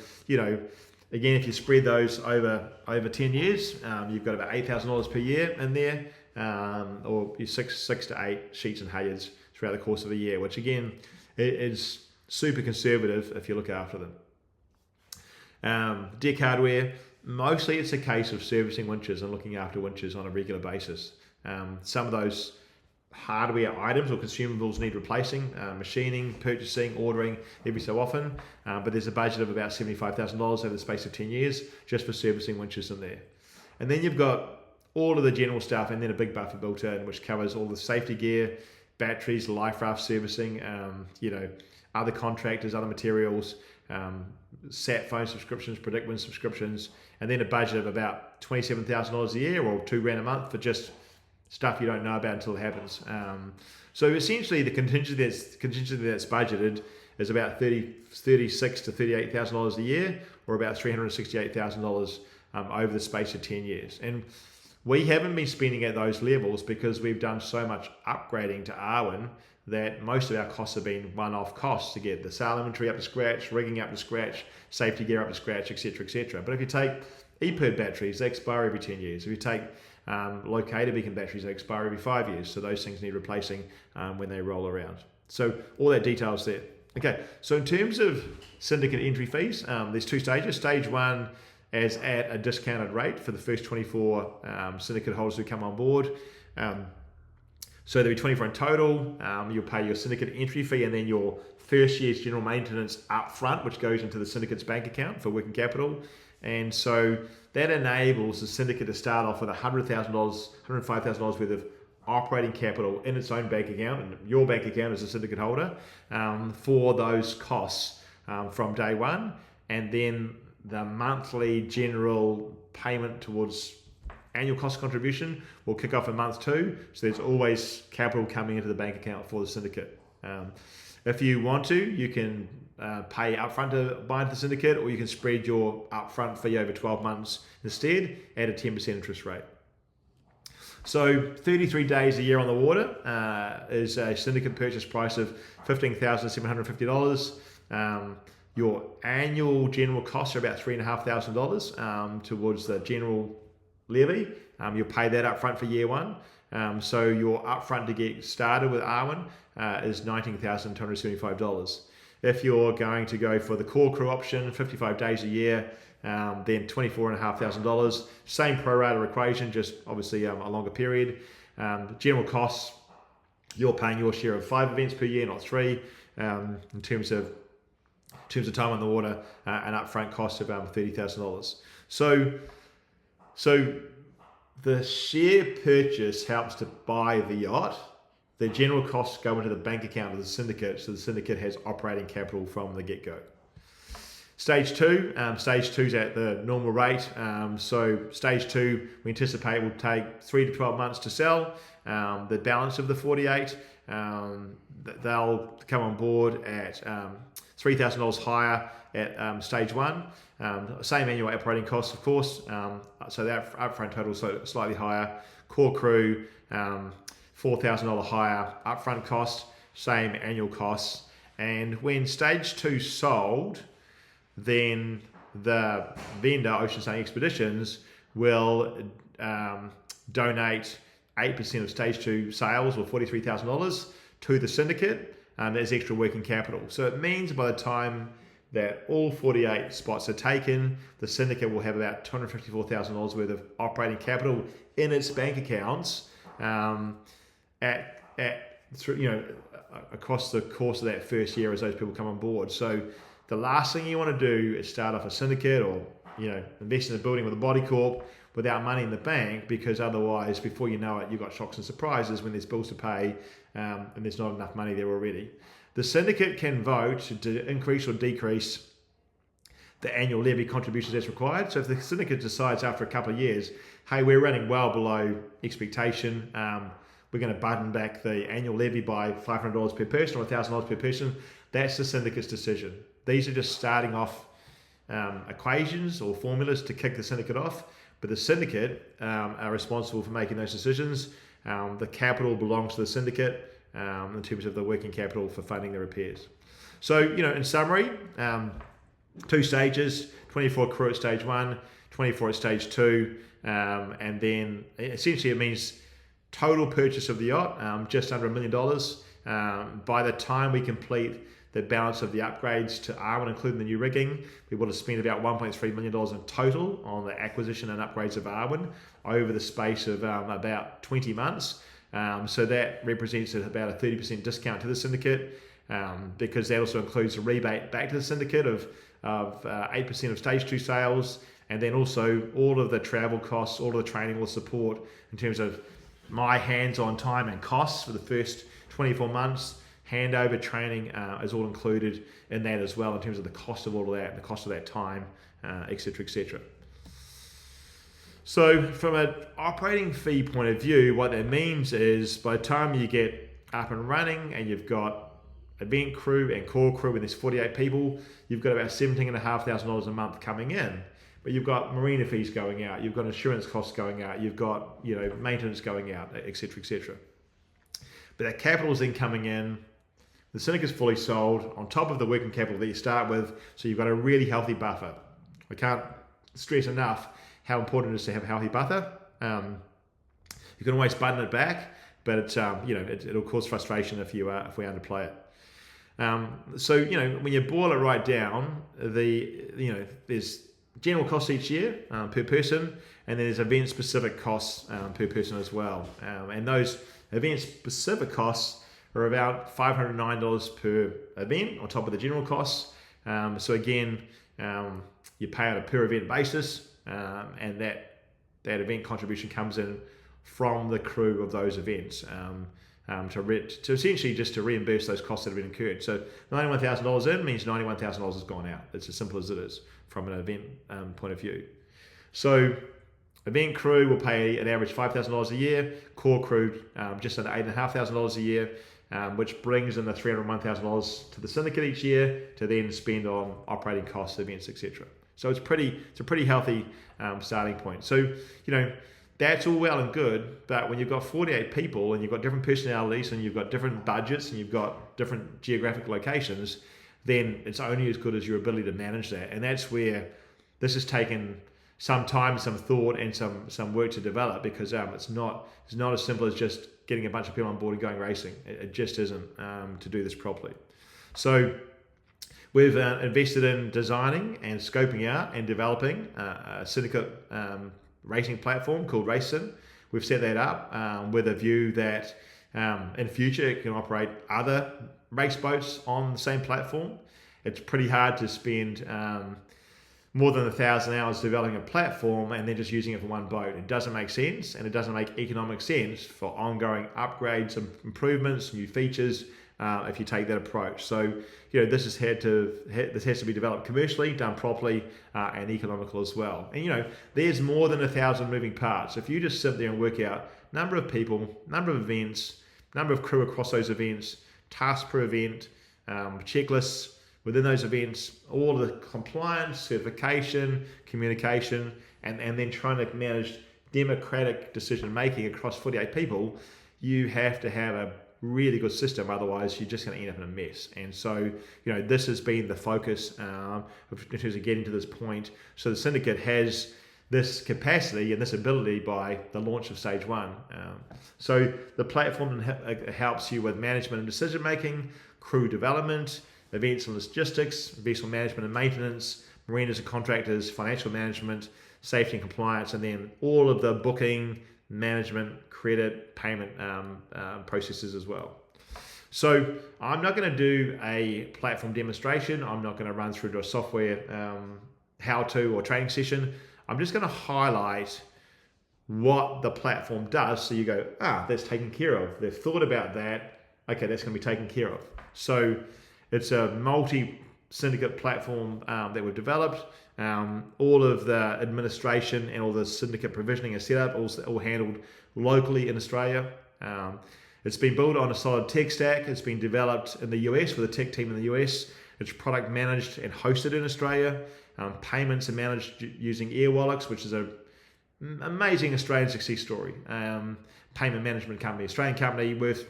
again, if you spread those over 10 years, you've got about $8,000 per year in there, or 6 to 8 sheets and halyards throughout the course of a year, which again is super conservative if you look after them. Deck hardware, mostly it's a case of servicing winches and looking after winches on a regular basis. Some of those hardware items or consumables need replacing, machining, purchasing, ordering every so often, but there's a budget of about $75,000 over the space of 10 years just for servicing winches in there. And then you've got all of the general stuff, and then a big buffer built in which covers all the safety gear, batteries, life raft servicing, other contractors, other materials, sat phone subscriptions, predicament subscriptions, and then a budget of about $27,000 a year or $2,000 a month for just stuff you don't know about until it happens. So essentially the contingency that's budgeted is about $36,000 to $38,000 a year, or about $368,000 over the space of 10 years. And we haven't been spending at those levels because we've done so much upgrading to Awen that most of our costs have been one-off costs to get the sail inventory up to scratch, rigging up to scratch, safety gear up to scratch, etc., etc. But if you take EPIRB batteries, they expire every 10 years. If you take locator beacon batteries, they expire every 5 years. So those things need replacing when they roll around. So all that detail's there. Okay, so in terms of syndicate entry fees, there's two stages. Stage one is at a discounted rate for the first 24 syndicate holders who come on board. So there'll be 24 in total. You'll pay your syndicate entry fee and then your first year's general maintenance up front, which goes into the syndicate's bank account for working capital. And so that enables the syndicate to start off with $100,000, $105,000 worth of operating capital in its own bank account, and your bank account as a syndicate holder, for those costs from day one. And then the monthly general payment towards annual cost contribution will kick off in month 2. So there's always capital coming into the bank account for the syndicate. If you want to, you can pay upfront to buy into the syndicate, or you can spread your upfront fee over 12 months instead at a 10% interest rate. So 33 days a year on the water is a syndicate purchase price of $15,750. Your annual general costs are about $3,500 towards the general levy. You'll pay that up front for year one. So your upfront to get started with Awen is $19,275. If you're going to go for the core crew option, 55 days a year, then $24,500. Same pro rata equation, just obviously a longer period. General costs, you're paying your share of 5 events per year, not 3. In terms of time on the water, an upfront cost of $30,000. So the share purchase helps to buy the yacht. The general costs go into the bank account of the syndicate, so the syndicate has operating capital from the get-go. Stage 2 is at the normal rate. So stage 2, we anticipate will take 3 to 12 months to sell. The balance of the 48, they'll come on board at $3,000 higher at stage 1. Same annual operating costs, of course. So that upfront total is slightly higher. Core crew, $4,000 higher upfront cost, same annual costs. And when stage 2 sold, then the vendor, Ocean Sailing Expeditions, will donate 8% of stage 2 sales, or $43,000, to the syndicate as extra working capital. So it means by the time that all 48 spots are taken, the syndicate will have about $254,000 worth of operating capital in its bank accounts across the course of that first year as those people come on board. So the last thing you want to do is start off a syndicate, or invest in a building with a body corp without money in the bank, because otherwise, before you know it, you've got shocks and surprises when there's bills to pay and there's not enough money there already. The syndicate can vote to increase or decrease the annual levy contributions as required. So if the syndicate decides after a couple of years, hey, we're running well below expectation, we're going to button back the annual levy by $500 per person or $1,000 per person, that's the syndicate's decision. These are just starting off equations or formulas to kick the syndicate off, but the syndicate are responsible for making those decisions. The capital belongs to the syndicate in terms of the working capital for funding the repairs. So, in summary, 2 stages, 24 crew at stage 1, 24 at stage 2, and then essentially it means total purchase of the yacht, just under $1 million. By the time we complete the balance of the upgrades to Awen, including the new rigging, we will have spent about $1.3 million in total on the acquisition and upgrades of Awen over the space of about 20 months. So that represents about a 30% discount to the syndicate, because that also includes a rebate back to the syndicate of 8% of stage 2 sales, and then also all of the travel costs, all of the training, all the support in terms of my hands-on time and costs for the first 24 months. Handover training is all included in that as well, in terms of the cost of all of that, the cost of that time, etc., etc. So from an operating fee point of view, what that means is by the time you get up and running and you've got event crew and core crew and there's 48 people, you've got about $17,500 a month coming in. But you've got marina fees going out, you've got insurance costs going out, you've got maintenance going out, etc., etc. But that capital is then coming in. The syndicate's fully sold on top of the working capital that you start with, so you've got a really healthy buffer. I can't stress enough how important it is to have a healthy buffer. You can always button it back, but it's, it'll cause frustration if we underplay it. So when you boil it right down, there's general costs each year per person, and then there's event-specific costs per person as well. And those event-specific costs are about $509 per event on top of the general costs. So again, you pay on a per event basis, and that event contribution comes in from the crew of those events to essentially just to reimburse those costs that have been incurred. So $91,000 in means $91,000 has gone out. It's as simple as it is from an event point of view. So event crew will pay an average $5,000 a year, core crew just under $8,500 a year, which brings in the $301,000 to the syndicate each year to then spend on operating costs, events, etc. So it's a pretty healthy starting point. So that's all well and good, but when you've got 48 people and you've got different personalities and you've got different budgets and you've got different geographic locations, then it's only as good as your ability to manage that. And that's where this has taken some time, some thought, and some work to develop, because it's not as simple as just getting a bunch of people on board and going racing. It just isn't to do this properly. So we've invested in designing and scoping out and developing a syndicate racing platform called RacesSyn. We've set that up with a view that in future it can operate other race boats on the same platform. It's pretty hard to spend more than 1,000 hours developing a platform and then just using it for one boat. It doesn't make sense, and it doesn't make economic sense for ongoing upgrades and improvements, new features, if you take that approach. So this has to be developed commercially, done properly, and economical as well. And there's more than 1,000 moving parts. If you just sit there and work out number of people, number of events, number of crew across those events, tasks per event, checklists within those events, all of the compliance, certification, communication, and then trying to manage democratic decision making across 48 people, you have to have a really good system, otherwise you're just going to end up in a mess. And so this has been the focus in terms of getting to this point. So the syndicate has this capacity and this ability by the launch of stage 1. So the platform helps you with management and decision making, crew development, events and logistics, vessel management and maintenance, marinas and contractors, financial management, safety and compliance, and then all of the booking, management, credit, payment processes as well. So I'm not going to do a platform demonstration. I'm not going to run through to a software how-to or training session. I'm just going to highlight what the platform does, so you go, that's taken care of. They've thought about that. Okay, that's going to be taken care of. So it's a multi-syndicate platform that we've developed. All of the administration and all the syndicate provisioning is set up, all handled locally in Australia. It's been built on a solid tech stack. It's been developed in the US with a tech team in the US. It's product managed and hosted in Australia. Payments are managed using Airwallex, which is an amazing Australian success story. Payment management company, Australian company worth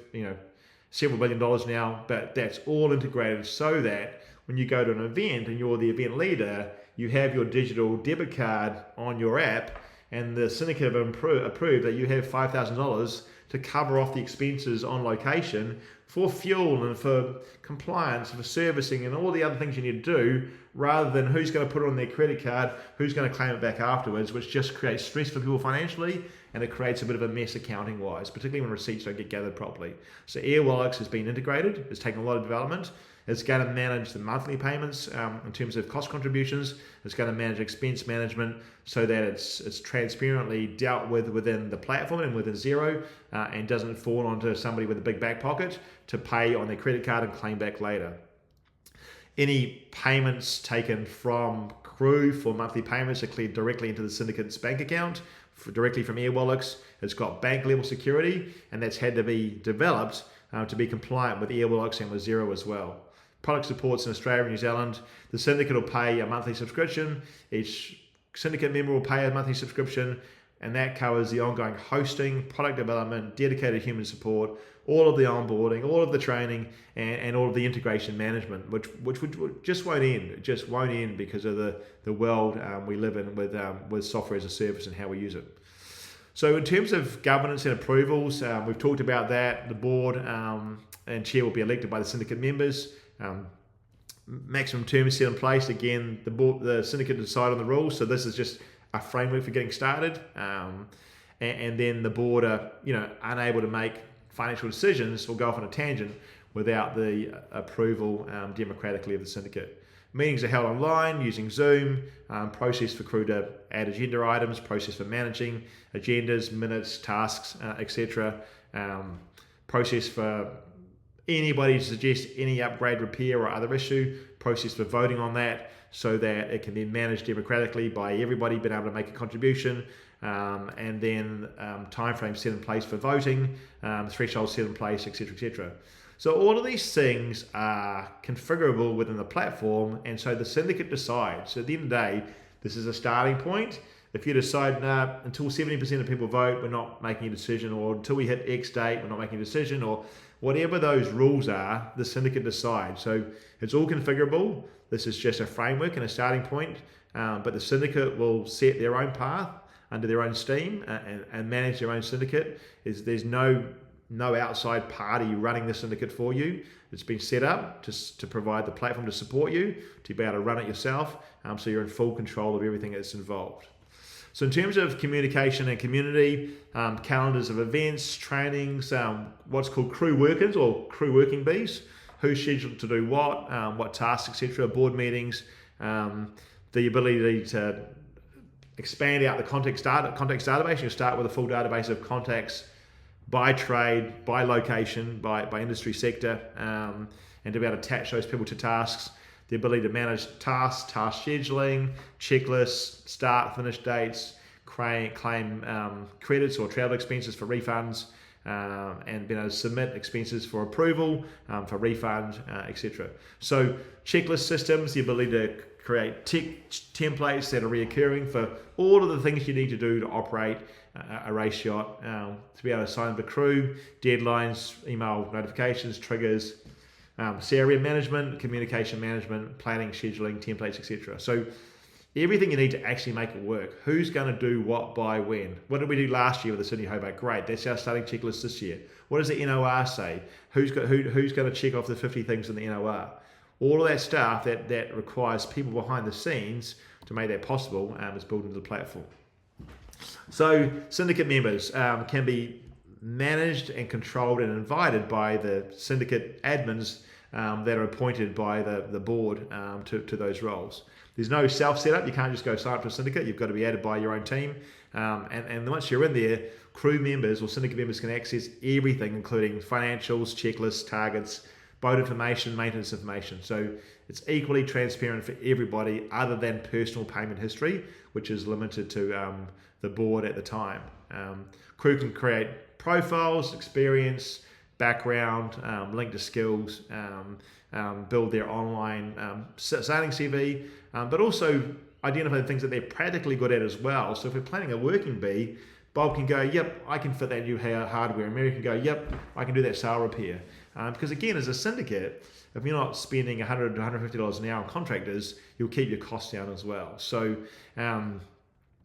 several $billion now, but that's all integrated so that when you go to an event and you're the event leader, you have your digital debit card on your app, and the syndicate have approved that you have $5,000 to cover off the expenses on location for fuel and for compliance, for servicing and all the other things you need to do, rather than who's going to put it on their credit card, who's going to claim it back afterwards, which just creates stress for people financially, and it creates a bit of a mess accounting wise, particularly when receipts don't get gathered properly. So Airwallex has been integrated, it's taken a lot of development. It's going to manage the monthly payments in terms of cost contributions. It's going to manage expense management so that it's transparently dealt with within the platform and within Xero, and doesn't fall onto somebody with a big back pocket to pay on their credit card and claim back later. Any payments taken from crew for monthly payments are cleared directly into the syndicate's bank account, directly from Airwallex. It's got bank level security, and that's had to be developed to be compliant with Airwallex and with Xero as well. Product supports in Australia and New Zealand. The syndicate will pay a monthly subscription. Each syndicate member will pay a monthly subscription, and that covers the ongoing hosting, product development, dedicated human support, all of the onboarding, all of the training, and all of the integration management, which just won't end. It just won't end because of the world we live in with software as a service and how we use it. So in terms of governance and approvals, we've talked about that. The board and chair will be elected by the syndicate members. Maximum terms set in place. Again, the syndicate decide on the rules. So this is just a framework for getting started. And then the board are unable to make financial decisions or go off on a tangent without the approval democratically of the syndicate. Meetings are held online using Zoom, process for crew to add agenda items, process for managing agendas, minutes, tasks, etc. Process for anybody to suggest any upgrade, repair or other issue, process for voting on that so that it can be managed democratically by everybody being able to make a contribution, and then timeframes set in place for voting, thresholds set in place, etc., etc. So all of these things are configurable within the platform, and so the syndicate decides. So at the end of the day, this is a starting point. If you decide, until 70% of people vote, we're not making a decision, or until we hit X date, we're not making a decision, or whatever those rules are, the syndicate decides. So it's all configurable. This is just a framework and a starting point, but the syndicate will set their own path under their own steam and manage their own syndicate. There's no outside party running the syndicate for you. It's been set up to provide the platform to support you, to be able to run it yourself, so you're in full control of everything that's involved. So in terms of communication and community, calendars of events, trainings, what's called crew workings or crew working bees, who's scheduled to do what tasks, etc., board meetings, the ability to expand out the context database. You start with a full database of contacts by trade, by location, by industry sector, and to be able to attach those people to tasks. The ability to manage tasks, task scheduling, checklists, start, finish dates, claim credits or travel expenses for refunds, and being able to submit expenses for approval, for refund, etc. So checklist systems, the ability to create templates that are reoccurring for all of the things you need to do to operate a race yacht, to be able to assign the crew, deadlines, email notifications, triggers, CRM management, communication management, planning, scheduling, templates, etc. So everything you need to actually make it work. Who's going to do what by when? What did we do last year with the Sydney Hobart? Great, that's our starting checklist this year. What does the NOR say? Who's going to check off the 50 things in the NOR? All of that stuff that requires people behind the scenes to make that possible is built into the platform. So syndicate members can be managed and controlled and invited by the syndicate admins that are appointed by the board to those roles. There's no self-setup. You can't just go sign up for a syndicate. You've got to be added by your own team. And once you're in there, crew members or syndicate members can access everything, including financials, checklists, targets, boat information, maintenance information. So it's equally transparent for everybody other than personal payment history, which is limited to the board at the time. Crew can create profiles, experience, background, link to skills, build their online sailing CV, but also identify the things that they're practically good at as well. So if we're planning a working bee, Bob can go, yep, I can fit that new hardware. And Mary can go, yep, I can do that sail repair. Because again, as a syndicate, if you're not spending $100 to $150 an hour on contractors, you'll keep your costs down as well. So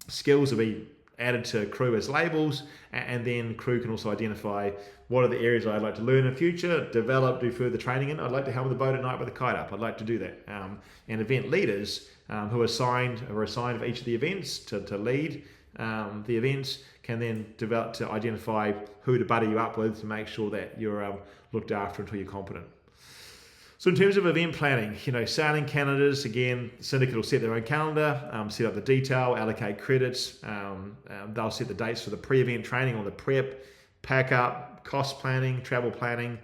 skills will be added to crew as labels, and then crew can also identify what are the areas I'd like to learn in the future, develop, do further training in. I'd like to helm the boat at night with a kite up. I'd like to do that. And event leaders who are assigned for each of the events to lead the events can then develop to identify who to buddy you up with to make sure that you're looked after until you're competent. So in terms of event planning, sailing calendars, again, the syndicate will set their own calendar, set up the detail, allocate credits. They'll set the dates for the pre-event training or the prep, pack up, cost planning, travel planning,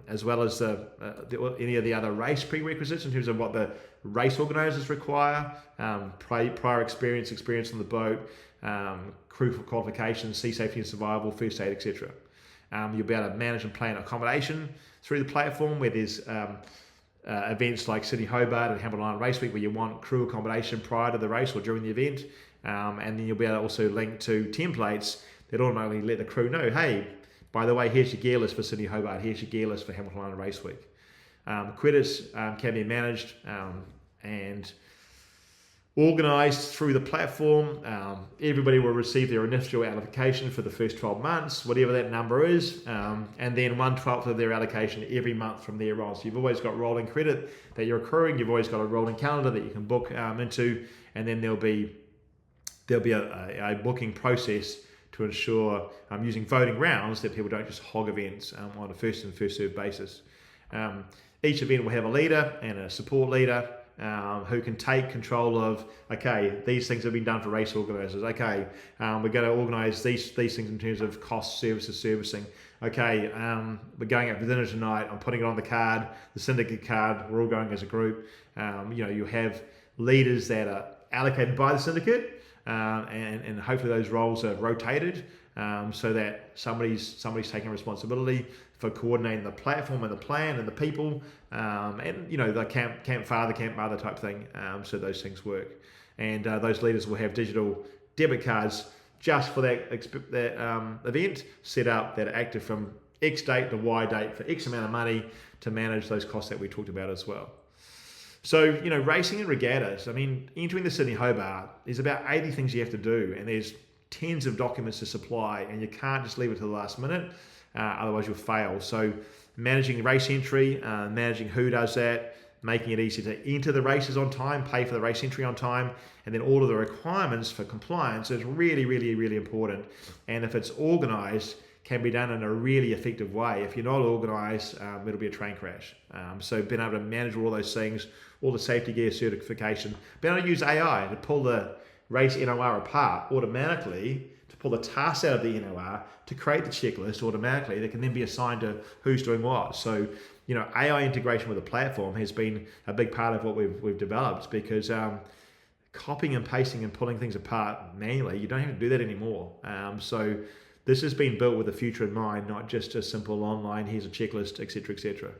as well as any of the other race prerequisites in terms of what the race organisers require, prior experience on the boat, crew qualifications, sea safety and survival, first aid, etc. You'll be able to manage and plan accommodation through the platform, where there's events like Sydney Hobart and Hamilton Island Race Week where you want crew accommodation prior to the race or during the event, and then you'll be able to also link to templates that automatically let the crew know, hey, by the way, here's your gear list for Sydney Hobart, here's your gear list for Hamilton Island Race Week. Credits can be managed and organised through the platform. Everybody will receive their initial allocation for the first 12 months, whatever that number is, and then 1/12 of their allocation every month from there on. So you've always got rolling credit that you're accruing, you've always got a rolling calendar that you can book into, and then there'll be a booking process to ensure using voting rounds that people don't just hog events on a first and first served basis. Each event will have a leader and a support leader who can take control of, okay, these things have been done for race organisers. Okay, we're going to organise these things in terms of cost, services, servicing. Okay, we're going out for dinner tonight. I'm putting it on the card, the syndicate card. We're all going as a group. You have leaders that are allocated by the syndicate, and hopefully those roles are rotated so that somebody's taking responsibility for coordinating the platform and the plan and the people, and the camp father, camp mother type thing, so those things work. And those leaders will have digital debit cards just for that event set up that are active from X date to Y date for X amount of money to manage those costs that we talked about as well. So, racing and regattas, entering the Sydney Hobart, there's about 80 things you have to do, and there's tens of documents to supply, and you can't just leave it to the last minute, otherwise you'll fail. So managing the race entry, managing who does that, making it easy to enter the races on time, pay for the race entry on time, and then all of the requirements for compliance is really, really, really important. And if it's organised, can be done in a really effective way. If you're not organised, it'll be a train crash. So being able to manage all those things, all the safety gear certification, being able to use AI to pull the race NOR apart automatically, to pull the tasks out of the NOR, to create the checklist automatically that can then be assigned to who's doing what. So, AI integration with the platform has been a big part of what we've developed, because copying and pasting and pulling things apart manually, you don't have to do that anymore. So this has been built with the future in mind, not just a simple online, here's a checklist, etc., etc.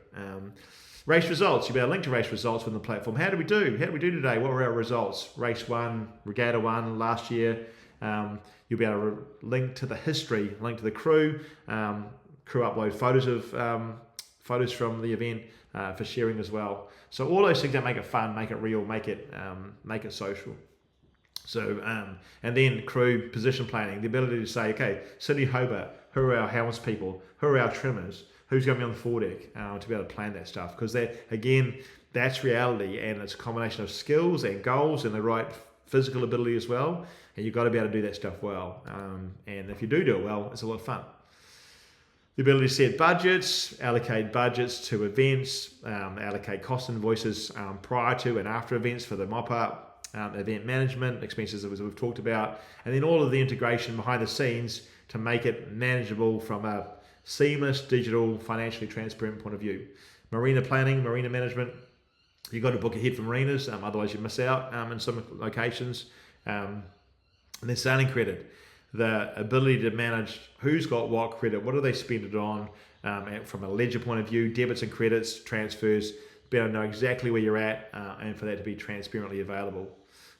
Race results, you'll be able to link to race results from the platform. How did we do today? What were our results? Race 1, Regatta 1 last year. You'll be able to link to the history, link to the crew. Crew upload photos from the event for sharing as well. So all those things that make it fun, make it real, make it social. So, and then crew position planning, the ability to say, okay, Sydney Hobart, who are our helms people, who are our trimmers, who's going to be on the foredeck, to be able to plan that stuff. Because that's reality, and it's a combination of skills and goals and the right physical ability as well. And you've got to be able to do that stuff well. And if you do it well, it's a lot of fun. The ability to set budgets, allocate budgets to events, allocate cost invoices prior to and after events for the mop-up, event management, expenses as we've talked about, and then all of the integration behind the scenes to make it manageable from a seamless, digital, financially transparent point of view. Marina planning, marina management, you've got to book ahead for marinas, otherwise you miss out in some locations. And then sailing credit, the ability to manage who's got what credit, what do they spend it on, from a ledger point of view, debits and credits, transfers, be able to know exactly where you're at, and for that to be transparently available.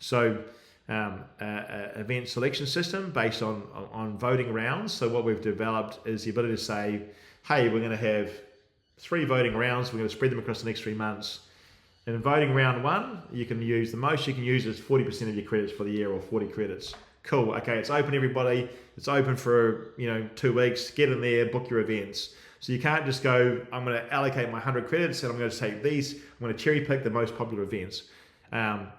So event selection system based on voting rounds. So what we've developed is the ability to say, hey, we're going to have 3 voting rounds, we're going to spread them across the next 3 months. In voting round 1, you can use, the most you can use is 40% of your credits for the year, or 40 credits. Cool. Okay, it's open, everybody. It's open for 2 weeks. Get in there, book your events. So you can't just go, I'm going to allocate my 100 credits and I'm going to take these. I'm going to cherry pick the most popular events.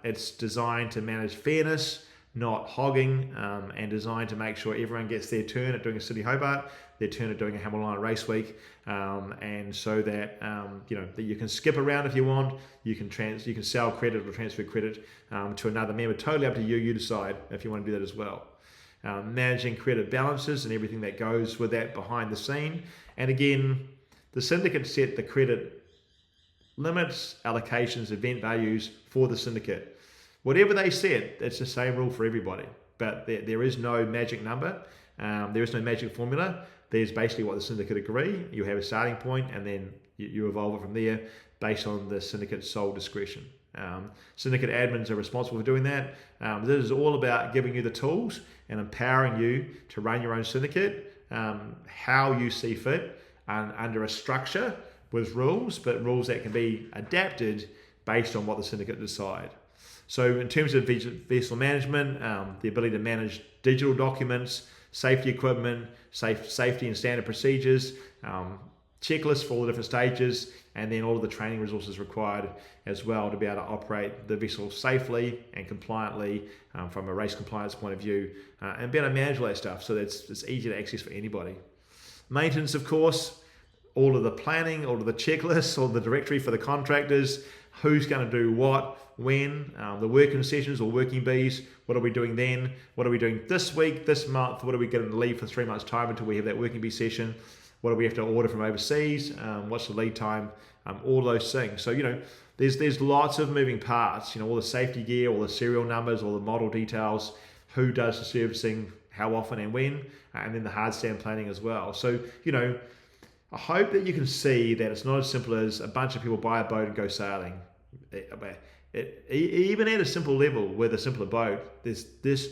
It's designed to manage fairness, not hogging, and designed to make sure everyone gets their turn at doing a City Hobart, their turn at doing a Hamilton Race Week, and so that that you can skip around if you want. You can sell credit or transfer credit to another member. Totally up to you. You decide if you want to do that as well. Managing credit balances and everything that goes with that behind the scene. And again, the syndicate set the credit limits, allocations, event values for the syndicate. Whatever they set, it's the same rule for everybody. But there is no magic number. There is no magic formula. There's basically what the syndicate agree. You have a starting point, and then you evolve it from there based on the syndicate's sole discretion. Syndicate admins are responsible for doing that. This is all about giving you the tools and empowering you to run your own syndicate, how you see fit, under a structure with rules, but rules that can be adapted based on what the syndicate decide. So in terms of vessel management, the ability to manage digital documents, safety equipment, safety and standard procedures, checklists for all the different stages, and then all of the training resources required as well to be able to operate the vessel safely and compliantly from a race compliance point of view, and be able to manage all that stuff so that it's easy to access for anybody. Maintenance, of course, all of the planning, all of the checklists, all of the directory for the contractors, who's going to do what, when, the working sessions or working bees, what are we doing then, what are we doing this week, this month, what are we going to leave for 3 months' time until we have that working bee session, what do we have to order from overseas, what's the lead time, all those things. So, there's lots of moving parts, all the safety gear, all the serial numbers, all the model details, who does the servicing, how often and when, and then the hard stand planning as well. So, I hope that you can see that it's not as simple as a bunch of people buy a boat and go sailing. Even at a simple level with a simpler boat,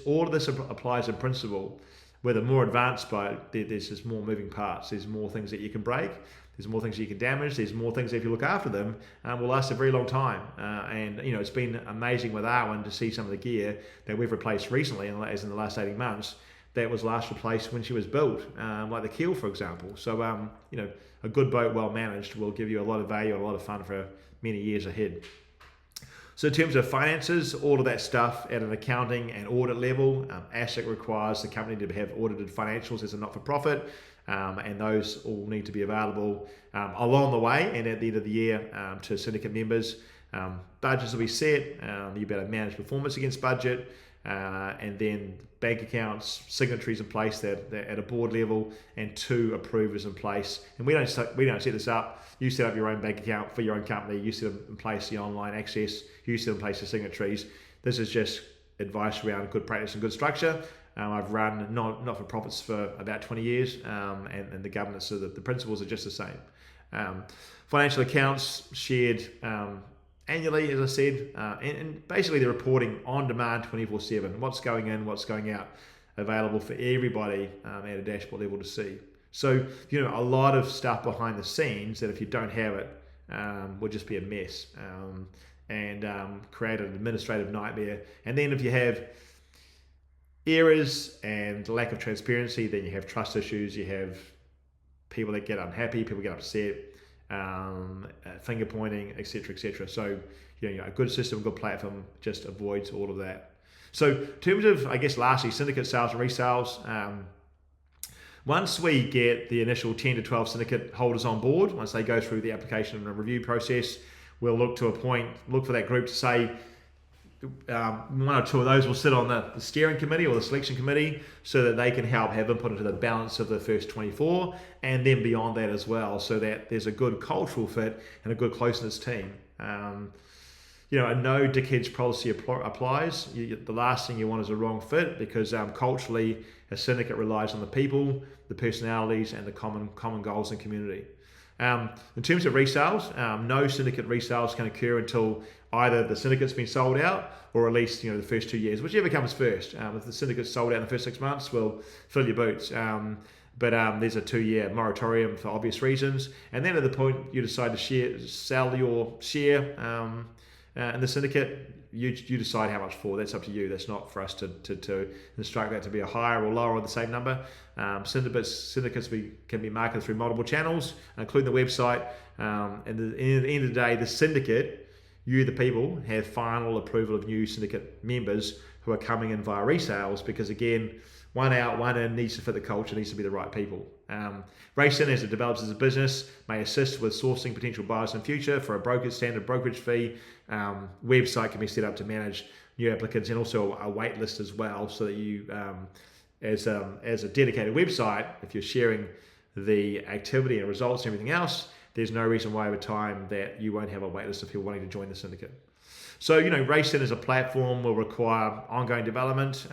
all of this applies in principle. With a more advanced boat, there's just more moving parts. There's more things that you can break. There's more things that you can damage. There's more things that if you look after them will last a very long time. And it's been amazing with Awen to see some of the gear that we've replaced recently, as in the last 18 months, that was last replaced when she was built, like the keel, for example. So, a good boat, well managed, will give you a lot of value and a lot of fun for many years ahead. So in terms of finances, all of that stuff at an accounting and audit level, ASIC requires the company to have audited financials as a not-for-profit, and those all need to be available along the way and at the end of the year to syndicate members. Budgets will be set, you better manage performance against budget, and then bank accounts, signatories in place that at a board level, and 2 approvers in place. And we don't set this up. You set up your own bank account for your own company. You set in place the online access. You set in place the signatories. This is just advice around good practice and good structure. I've run not-for-profits for about 20 years, and the governance, so the principles are just the same. Financial accounts shared annually, as I said, and basically they're reporting on demand 24/7. What's going in, what's going out, available for everybody at a dashboard level to see. So, a lot of stuff behind the scenes that if you don't have it, would just be a mess and create an administrative nightmare. And then if you have errors and lack of transparency, then you have trust issues, you have people that get unhappy, people get upset, finger pointing, etc., etc. So, a good system, a good platform just avoids all of that. So, in terms of, lastly, syndicate sales and resales, once we get the initial 10 to 12 syndicate holders on board, once they go through the application and review process, we'll look for that group to say, 1 or 2 of those will sit on the steering committee or the selection committee so that they can help have input into the balance of the first 24 and then beyond that as well, so that there's a good cultural fit and a good closeness team. A no dickheads policy applies. The last thing you want is a wrong fit, because culturally a syndicate relies on the people, the personalities, and the common goals and community. In terms of resales, no syndicate resales can occur until either the syndicate's been sold out or at least the first 2 years, whichever comes first. If the syndicate's sold out in the first 6 months, well, fill your boots. But there's a 2-year moratorium for obvious reasons. And then at the point you decide to sell your share in the syndicate, you decide how much for. That's up to you. That's not for us to instruct that to be a higher or lower or the same number. Syndicates can be marketed through multiple channels, including the website. And at the end of the day, the syndicate, you, the people, have final approval of new syndicate members who are coming in via resales, because again, one out, one in needs to fit the culture, needs to be the right people. Racesyn, as it develops as a business, may assist with sourcing potential buyers in future for a standard brokerage fee. Website can be set up to manage new applicants, and also a wait list as well, so that you, as a dedicated website, if you're sharing the activity and results and everything else, there's no reason why over time that you won't have a wait list of people wanting to join the syndicate. So, Racesyn as a platform will require ongoing development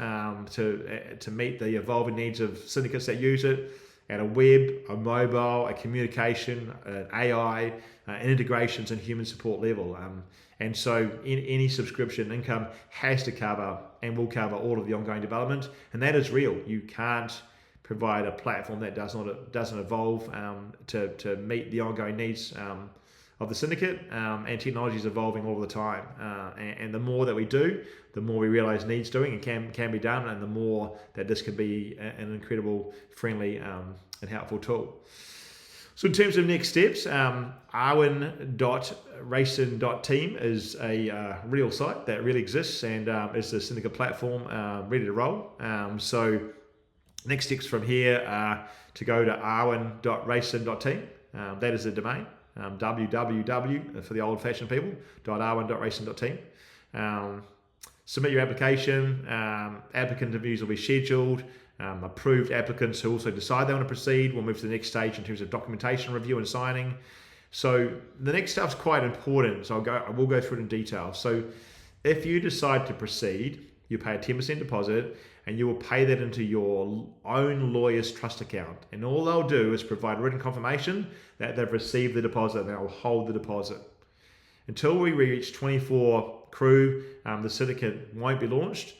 to meet the evolving needs of syndicates that use it at a web, a mobile, a communication, an AI, and integrations and human support level. And so any subscription income has to cover and will cover all of the ongoing development, and that is real. You can't provide a platform that doesn't evolve to meet the ongoing needs of the syndicate, and technology is evolving all the time. And the more that we do, the more we realize needs doing and can be done, and the more that this can be an incredible, friendly, and helpful tool. So in terms of next steps, awen.racesyn.team is a real site that really exists, and is the syndicate platform ready to roll. So next steps from here are to go to awen.racesyn.team. That is the domain. www, for the old-fashioned people, .awen.racesyn.team. Submit your application. Applicant interviews will be scheduled. Approved applicants who also decide they want to proceed will move to the next stage in terms of documentation review and signing. So the next stuff's quite important, so I will go through it in detail. So if you decide to proceed, you pay a 10% deposit, and you will pay that into your own lawyer's trust account. And all they'll do is provide written confirmation that they've received the deposit, and they'll hold the deposit. Until we reach 24 crew, the syndicate won't be launched.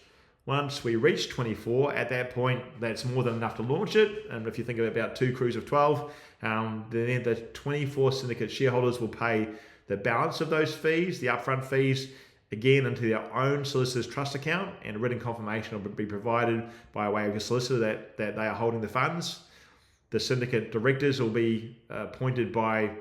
Once we reach 24, at that point, that's more than enough to launch it. And if you think about 2 crews of 12, then the 24 syndicate shareholders will pay the balance of those fees, the upfront fees, again into their own solicitor's trust account, and written confirmation will be provided by way of a solicitor that they are holding the funds. The syndicate directors will be appointed by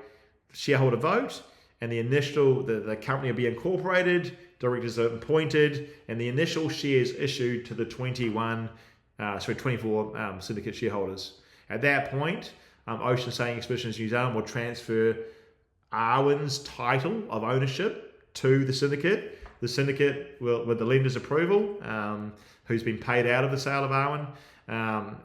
shareholder vote, and the company will be incorporated, directors are appointed, and the initial shares issued to the 24 syndicate shareholders. At that point, Ocean Sailing Expeditions New Zealand will transfer Awen's title of ownership to the syndicate. The syndicate will, with the lender's approval, who's been paid out of the sale of Awen,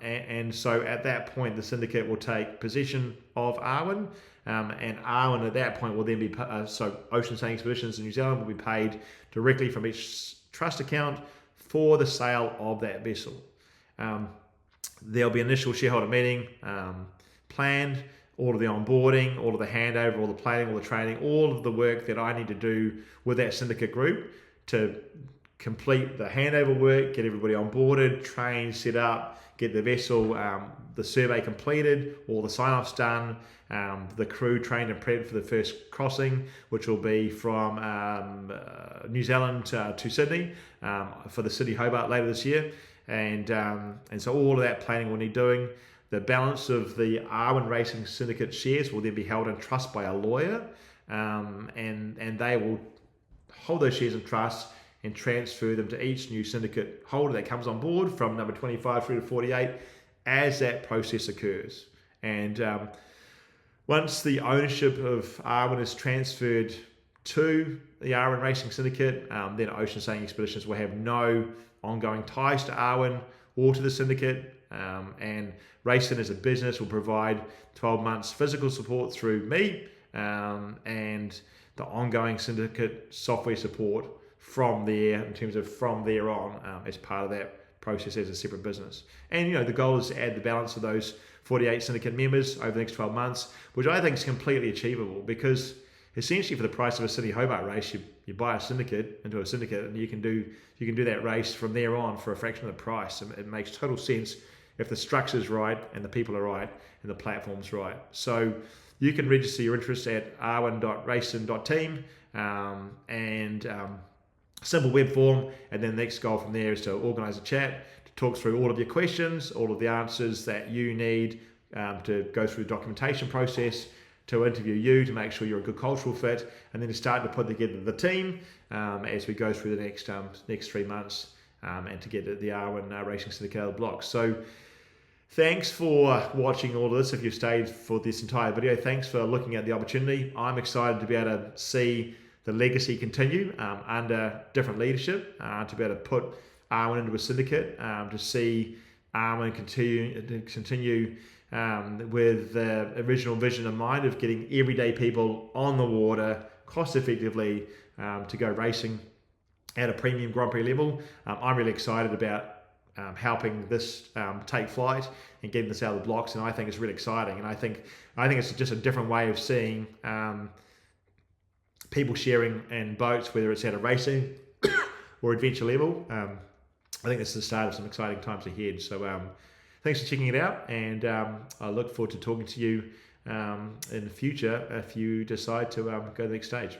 and so at that point the syndicate will take possession of Awen, and Awen at that point will then be so Ocean Sailing Expeditions in New Zealand will be paid directly from each trust account for the sale of that vessel. There'll be an initial shareholder meeting planned, all of the onboarding, all of the handover, all the planning, all the training, all of the work that I need to do with that syndicate group to complete the handover work, get everybody onboarded, trained, set up, get the vessel, the survey completed, all the sign-offs done, the crew trained and prepped for the first crossing, which will be from New Zealand to Sydney for the City Hobart later this year, and so all of that planning will need doing. The balance of the Awen Racing Syndicate shares will then be held in trust by a lawyer, and they will hold those shares in trust and transfer them to each new syndicate holder that comes on board from number 25 through to 48 as that process occurs. And once the ownership of Awen is transferred to the Awen Racing Syndicate, then Ocean Sailing Expeditions will have no ongoing ties to Awen or to the syndicate, and Racesyn as a business will provide 12 months physical support through me, and the ongoing syndicate software support from there, in terms of from there on, as part of that process as a separate business. And the goal is to add the balance of those 48 syndicate members over the next 12 months, which I think is completely achievable, because essentially for the price of a City Hobart race, you buy a syndicate into a syndicate, and you can do that race from there on for a fraction of the price. And it makes total sense if the structure's right and the people are right and the platform's right. So you can register your interest at awen.racesyn.team, and and simple web form, and then the next goal from there is to organise a chat to talk through all of your questions, all of the answers that you need to go through the documentation process, to interview you to make sure you're a good cultural fit, and then to start to put together the team as we go through the next 3 months and to get the Awen Racing Syndicate out of the blocks. So thanks for watching all of this. If you've stayed for this entire video, thanks for looking at the opportunity. I'm excited to be able to see the legacy continue under different leadership, to be able to put Awen into a syndicate, to see Awen continue with the original vision in mind of getting everyday people on the water cost effectively to go racing at a premium Grand Prix level. I'm really excited about helping this take flight and getting this out of the blocks, and I think it's really exciting. And I think it's just a different way of seeing people sharing in boats, whether it's at a racing or adventure level. I think this is the start of some exciting times ahead. So thanks for checking it out, and I look forward to talking to you in the future if you decide to go to the next stage.